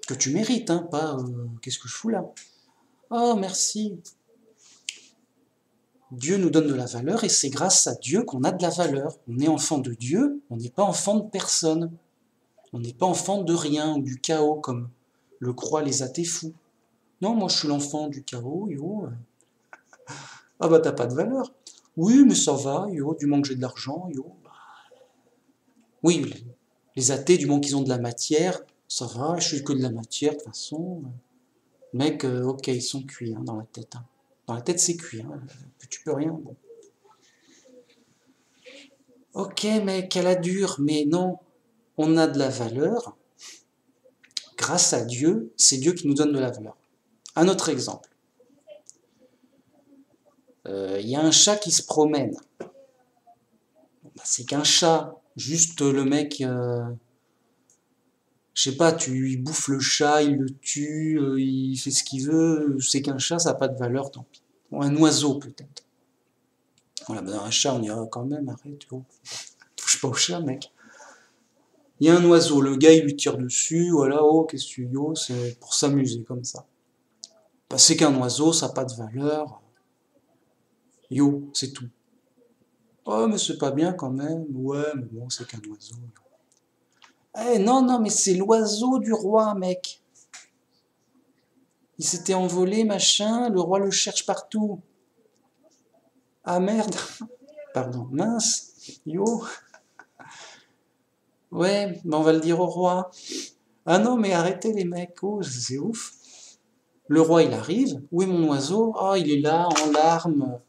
Que tu mérites, hein, pas qu'est-ce que je fous là? Oh, merci. Dieu nous donne de la valeur et c'est grâce à Dieu qu'on a de la valeur. On est enfant de Dieu, on n'est pas enfant de personne. On n'est pas enfant de rien ou du chaos comme le croient les athées fous. Non, moi je suis l'enfant du chaos, yo. Ah bah t'as pas de valeur. Oui, mais ça va, yo, du moment que j'ai de l'argent, yo. Oui, les athées, du moment qu'ils ont de la matière, ça va, je suis que de la matière, de toute façon. Mec, ok, ils sont cuits hein, dans la tête. Hein. Dans la tête, c'est cuit, hein. Tu peux rien. Bon. Ok, mec, elle a dure, mais non, on a de la valeur. Grâce à Dieu, c'est Dieu qui nous donne de la valeur. Un autre exemple. Y a un chat qui se promène. Bah, c'est qu'un chat. Juste le mec, je sais pas, il bouffe le chat, il le tue, il fait ce qu'il veut. C'est qu'un chat, ça n'a pas de valeur, tant pis. Ou un oiseau peut-être. Voilà, bah, un chat, on dira quand même, arrête, oh. Touche pas au chat, mec. Il y a un oiseau, le gars il lui tire dessus, voilà, oh, qu'est-ce que tu yo, c'est pour s'amuser comme ça. Bah, c'est qu'un oiseau, ça n'a pas de valeur. Yo, c'est tout. Oh, mais c'est pas bien quand même. Ouais, mais bon, c'est qu'un oiseau. Eh non, non, mais c'est l'oiseau du roi, mec. Il s'était envolé, machin, le roi le cherche partout. Ah merde, pardon, mince, yo. Ouais, ben on va le dire au roi. Ah non, mais arrêtez les mecs, oh, c'est ouf. Le roi, il arrive. Où est mon oiseau? Oh, il est là, en larmes.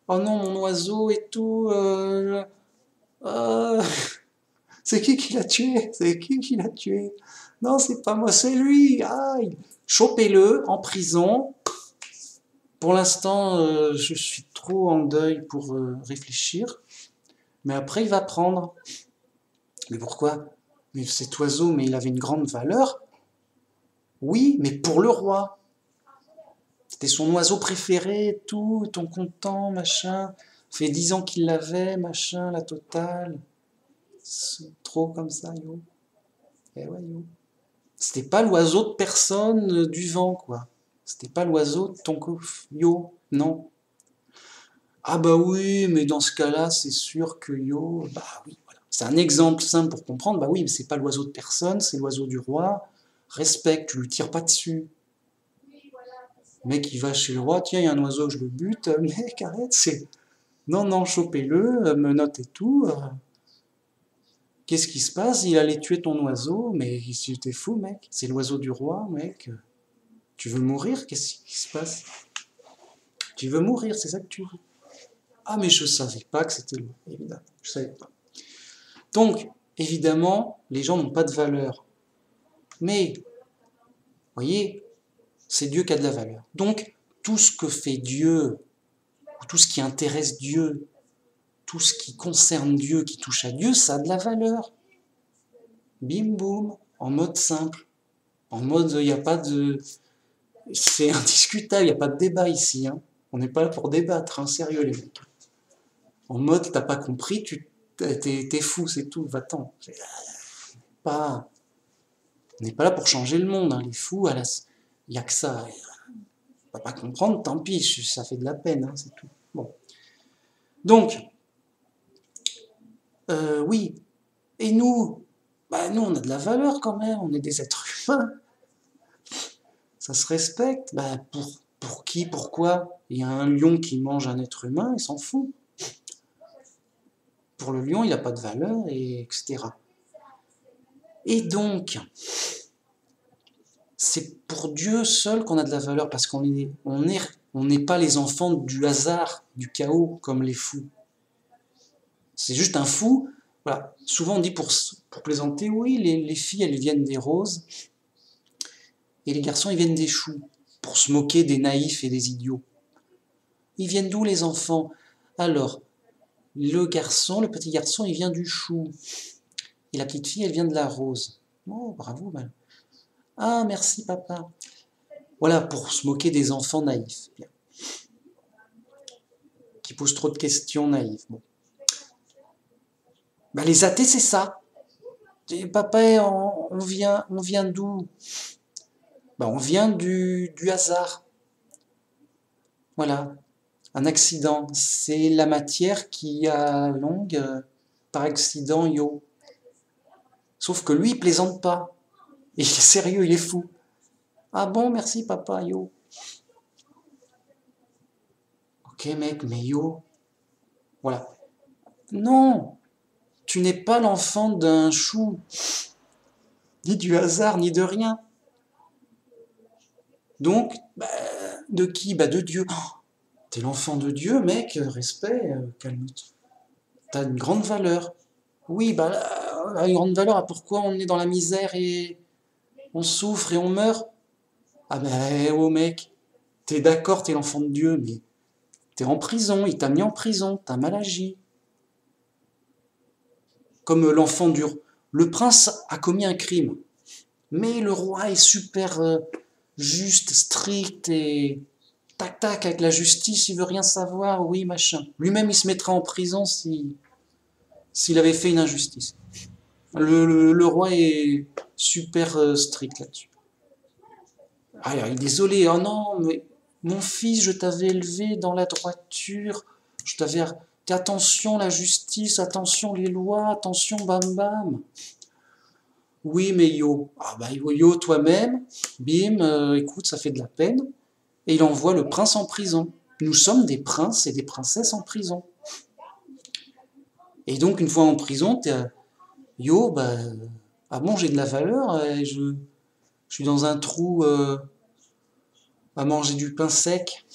Oh non, mon oiseau et tout. Euh, c'est qui l'a tué? C'est qui l'a tué? Non, c'est pas moi, c'est lui. Aïe. Chopez-le en prison. Pour l'instant, je suis trop en deuil pour réfléchir. Mais après, il va prendre. Mais pourquoi? Mais cet oiseau, mais il avait une grande valeur. Oui, mais pour le roi. C'était son oiseau préféré et tout, ton content, machin. Ça fait 10 ans qu'il l'avait, machin, la totale. C'est trop comme ça, yo. Eh ouais, yo. C'était pas l'oiseau de personne du vent, quoi. C'était pas l'oiseau de ton couf. Yo, non. Ah bah oui, mais dans ce cas-là, c'est sûr que yo, bah oui, voilà. C'est un exemple simple pour comprendre, bah oui, mais c'est pas l'oiseau de personne, c'est l'oiseau du roi. Respecte, tu lui tires pas dessus. Le mec, il va chez le roi, tiens, il y a un oiseau, je le bute. Mec, arrête, c'est... Non, non, chopez-le, menottes et tout. Qu'est-ce qui se passe? Il allait tuer ton oiseau, mais t'es fou, mec. C'est l'oiseau du roi, mec. Tu veux mourir? Qu'est-ce qui se passe? Tu veux mourir, c'est ça que tu veux? Ah, mais je savais pas que c'était lui, évidemment. Je savais pas. Donc, évidemment, les gens n'ont pas de valeur. Mais, vous voyez, c'est Dieu qui a de la valeur. Donc, tout ce que fait Dieu, tout ce qui intéresse Dieu, tout ce qui concerne Dieu, qui touche à Dieu, ça a de la valeur. Bim boum, en mode simple. En mode, il n'y a pas de... C'est indiscutable, il n'y a pas de débat ici. Hein. On n'est pas là pour débattre, hein, sérieux les mecs. En mode, t'as pas compris, t'es fou, c'est tout, va-t'en. Pas... On n'est pas là pour changer le monde, hein. Les fous, il n'y a que ça. On va pas comprendre, tant pis, ça fait de la peine, hein, c'est tout. Bon. Donc, oui. Et nous, bah nous, on a de la valeur quand même, on est des êtres humains. Ça se respecte. Bah, pour qui, pourquoi? Il y a un lion qui mange un être humain, il s'en fout. Pour le lion, il n'a pas de valeur, et etc. Et donc, c'est pour Dieu seul qu'on a de la valeur, parce qu'on n'est pas les enfants du hasard, du chaos, comme les fous. C'est juste un fou. Voilà. Souvent on dit pour plaisanter, oui, les filles, elles viennent des roses, et les garçons, ils viennent des choux, pour se moquer des naïfs et des idiots. Ils viennent d'où, les enfants? Alors, le petit garçon, il vient du chou, et la petite fille, elle vient de la rose. Oh, bravo, ben. Ah, merci, papa. Voilà, pour se moquer des enfants naïfs, bien, qui posent trop de questions naïves. Bon. Ben, les athées, c'est ça. Papa, on vient d'où? Ben, on vient du hasard. Voilà, un accident. C'est la matière qui a longue par accident, yo. Sauf que lui, il plaisante pas. Il est sérieux, il est fou. Ah bon, merci papa, yo. Ok mec, mais yo. Voilà. Non, tu n'es pas l'enfant d'un chou, ni du hasard, ni de rien. Donc, bah, de qui? Bah de Dieu. Oh, t'es l'enfant de Dieu, mec, respect, calme-toi. T'as une grande valeur. Oui, bah, une grande valeur, ah, pourquoi on est dans la misère et on souffre et on meurt? Ah ben, oh mec, t'es d'accord, t'es l'enfant de Dieu, mais t'es en prison, il t'a mis en prison, t'as mal agi. Comme l'enfant du... Le prince a commis un crime, mais le roi est super juste, strict et tac-tac avec la justice, il veut rien savoir, oui, machin. Lui-même, il se mettrait en prison s'il avait fait une injustice. Le roi est super strict là-dessus. Ah, il est désolé, oh non, mais mon fils, je t'avais élevé dans la droiture, je t'avais... Attention la justice, attention les lois, attention bam bam. Oui, mais yo, ah bah yo toi-même, bim, écoute, ça fait de la peine. Et il envoie le prince en prison. Nous sommes des princes et des princesses en prison. Et donc, une fois en prison, t'es yo, bah, ah bon, j'ai de la valeur, je suis dans un trou à manger du pain sec.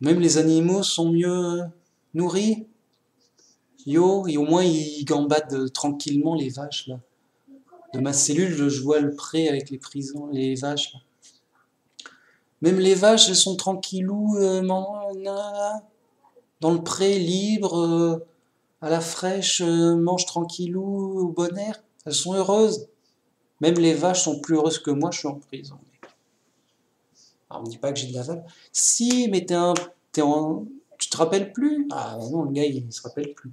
Même les animaux sont mieux nourris. Yo, et au moins ils gambadent tranquillement les vaches là. De ma cellule, je vois le pré avec les prisons, les vaches. Là. Même les vaches, elles sont tranquillou, dans le pré, libre, à la fraîche, mangent tranquillou, au bon air. Elles sont heureuses. Même les vaches sont plus heureuses que moi, je suis en prison. Alors, on me dit pas que j'ai de la valeur. Si, mais tu te rappelles plus? Ah non, le gars, il se rappelle plus.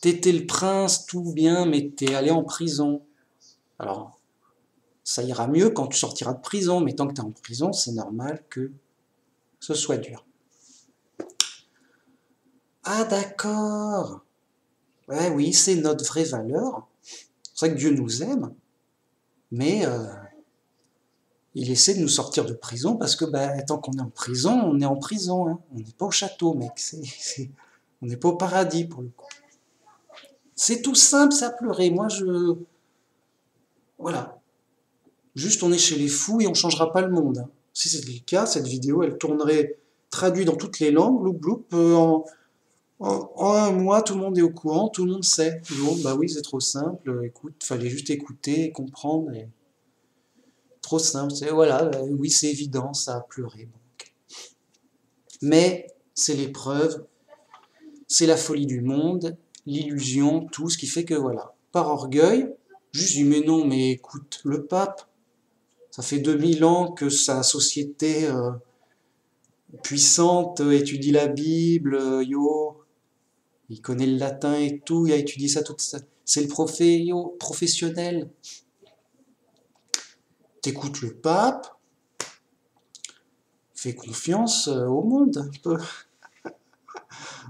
T'étais le prince, tout bien, mais t'es allé en prison. Alors, ça ira mieux quand tu sortiras de prison, mais tant que t'es en prison, c'est normal que ce soit dur. Ah d'accord. Ouais, oui, c'est notre vraie valeur. C'est pour ça que Dieu nous aime, mais il essaie de nous sortir de prison parce que bah, tant qu'on est en prison, on est en prison. Hein. On n'est pas au château, mec. On n'est pas au paradis pour le coup. C'est tout simple, ça pleurer. Moi, voilà. Juste, on est chez les fous et on ne changera pas le monde. Hein. Si c'était le cas, cette vidéo, elle tournerait traduite dans toutes les langues, bloup bloup, en un mois, tout le monde est au courant, tout le monde sait. Bon, bah oui, c'est trop simple. Écoute, fallait juste écouter, comprendre. Et... Trop simple. Voilà, oui, c'est évident, ça a pleuré. Donc. Mais c'est l'épreuve, c'est la folie du monde, l'illusion, tout ce qui fait que voilà. Par orgueil, juste dis mais non, mais écoute, le pape, ça fait 2000 ans que sa société puissante étudie la Bible, yo, il connaît le latin et tout, il a étudié ça toute sa... C'est le professionnel. T'écoutes le pape, fais confiance au monde un peu.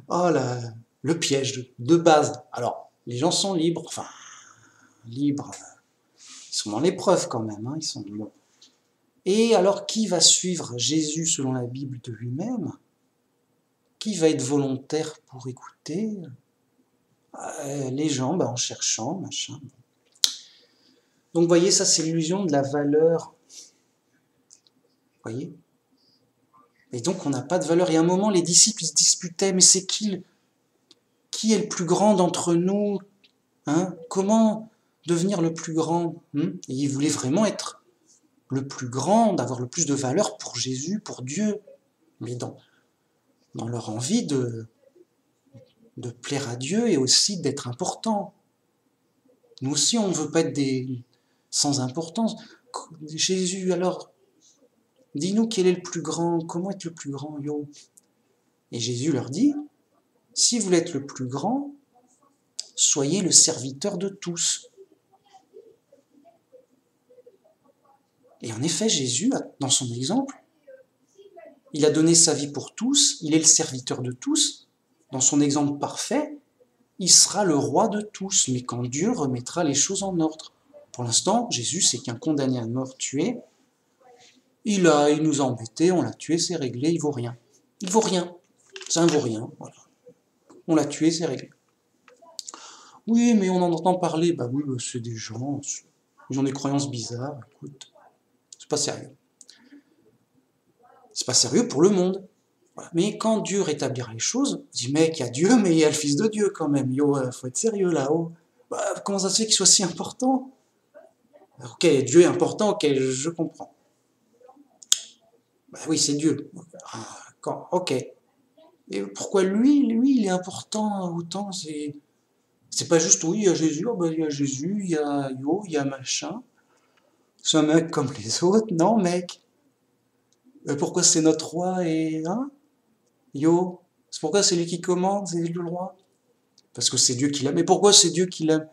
Oh là, le piège de base. Alors, les gens sont libres, enfin, libres, ils sont dans l'épreuve quand même, hein, ils sont... Bon. Et alors, qui va suivre Jésus selon la Bible de lui-même? Qui va être volontaire pour écouter? Les gens, en cherchant, machin. Donc, vous voyez, ça, c'est l'illusion de la valeur. Vous voyez? Et donc, on n'a pas de valeur. Et à un moment, les disciples, ils se disputaient, mais c'est qui est le plus grand d'entre nous? Hein? Comment devenir le plus grand? Et ils voulaient vraiment être le plus grand, d'avoir le plus de valeur pour Jésus, pour Dieu. Mais dans leur envie de plaire à Dieu et aussi d'être important. Nous aussi, on ne veut pas être sans importance. Jésus, alors, dis-nous quel est le plus grand, comment être le plus grand, yo? Et Jésus leur dit, si vous voulez être le plus grand, soyez le serviteur de tous. Et en effet, Jésus, dans son exemple, il a donné sa vie pour tous, il est le serviteur de tous. Dans son exemple parfait, il sera le roi de tous, mais quand Dieu remettra les choses en ordre. Pour l'instant, Jésus, c'est qu'un condamné à mort tué. Il nous a embêtés, on l'a tué, c'est réglé, il vaut rien. Il vaut rien. Ça ne vaut rien, voilà. On l'a tué, c'est réglé. Oui, mais on en entend parler. Bah oui, c'est des gens, ils ont des croyances bizarres, écoute. C'est pas sérieux. C'est pas sérieux pour le monde. Voilà. Mais quand Dieu rétablira les choses, il dit, mec, il y a Dieu, mais il y a le Fils de Dieu quand même. Yo, faut être sérieux là-haut. Comment ça se fait qu'il soit si important? Ok, Dieu est important, ok, je comprends. Oui, c'est Dieu. Ok. Et pourquoi lui, il est important autant? C'est pas juste, oui, il y a Jésus, il y a Jésus, il y a machin. C'est un mec comme les autres. Non, mec. Pourquoi c'est notre roi et... Hein? C'est pourquoi c'est lui qui commande, c'est lui le roi? Parce que c'est Dieu qui l'a... Mais pourquoi c'est Dieu qui l'a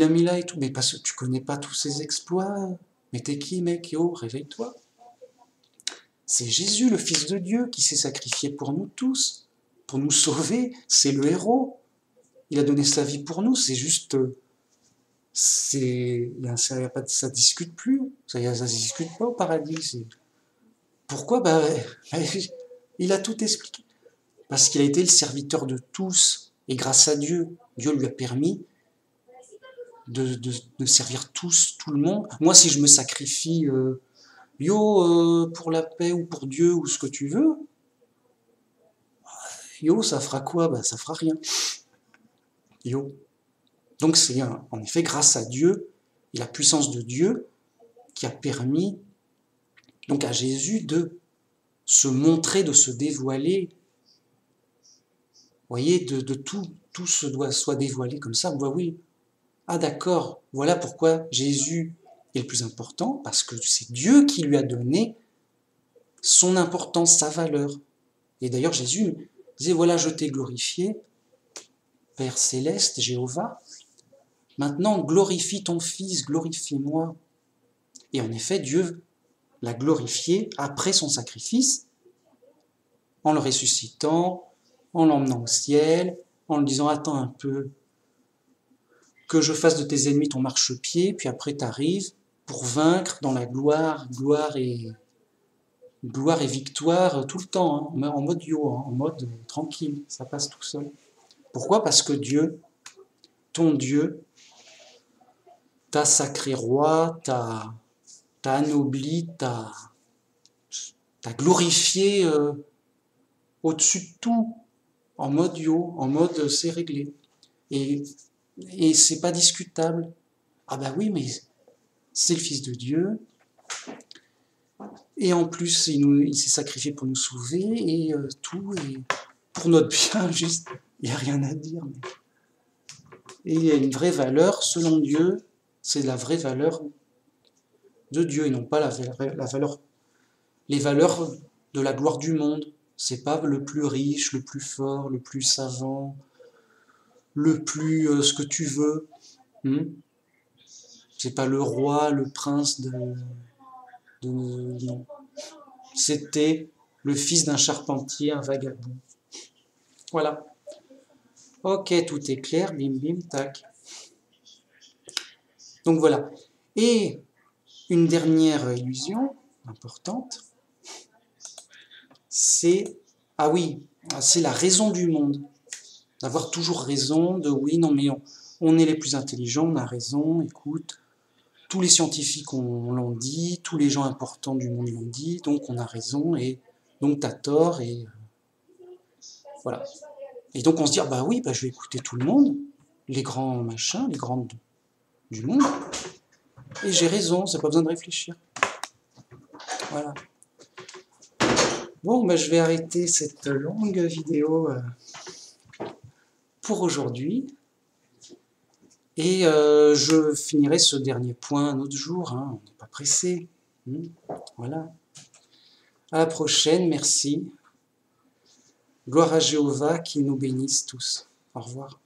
mis là et tout? Mais parce que tu connais pas tous ses exploits. Mais t'es qui, mec? Réveille-toi. C'est Jésus, le Fils de Dieu, qui s'est sacrifié pour nous tous, pour nous sauver. C'est le héros. Il a donné sa vie pour nous. C'est juste... ça discute plus. Ça discute pas au paradis. Pourquoi? Il a tout expliqué. Parce qu'il a été le serviteur de tous. Et grâce à Dieu, Dieu lui a permis de servir tous, tout le monde. Moi, si je me sacrifie, pour la paix ou pour Dieu ou ce que tu veux, ça fera quoi? Ça fera rien. Donc c'est en effet grâce à Dieu et la puissance de Dieu qui a permis donc à Jésus de se montrer, de se dévoiler. Vous voyez, de tout soit dévoilé comme ça. Oui. Ah d'accord, voilà pourquoi Jésus est le plus important, parce que c'est Dieu qui lui a donné son importance, sa valeur. Et d'ailleurs Jésus disait, voilà, je t'ai glorifié, Père céleste, Jéhovah, maintenant glorifie ton Fils, glorifie-moi. Et en effet, Dieu l'a glorifié après son sacrifice, en le ressuscitant, en l'emmenant au ciel, en lui disant, attends un peu, que je fasse de tes ennemis ton marchepied, puis après t'arrives pour vaincre dans la gloire et victoire tout le temps, en mode en mode tranquille, ça passe tout seul. Pourquoi? Parce que Dieu, ton Dieu, t'a sacré roi, t'a anobli, t'a glorifié au-dessus de tout, en mode en mode c'est réglé. Et c'est pas discutable. Ah oui, mais c'est le Fils de Dieu, et en plus il s'est sacrifié pour nous sauver, et tout, et pour notre bien, juste, il n'y a rien à dire. Et il y a une vraie valeur, selon Dieu, c'est la vraie valeur de Dieu, et non pas les valeurs de la gloire du monde. C'est pas le plus riche, le plus fort, le plus savant, le plus ce que tu veux. C'est pas le roi, le prince non. C'était le fils d'un charpentier, un vagabond. Voilà. Ok, tout est clair, bim bim, tac. Donc voilà. Et une dernière illusion, importante, c'est, ah oui, c'est la raison du monde. D'avoir toujours raison, de oui, non, mais on est les plus intelligents, on a raison, écoute, tous les scientifiques l'ont dit, tous les gens importants du monde l'ont dit, donc on a raison, et donc t'as tort, et voilà. Et donc on se dit, ah bah oui, bah je vais écouter tout le monde, les grands machins, les grands du monde, et j'ai raison, c'est pas besoin de réfléchir. Voilà. Bon, bah je vais arrêter cette longue vidéo pour aujourd'hui. Et je finirai ce dernier point un autre jour, hein, on n'est pas pressé. Voilà. À la prochaine, merci. Gloire à Jéhovah qui nous bénisse tous. Au revoir.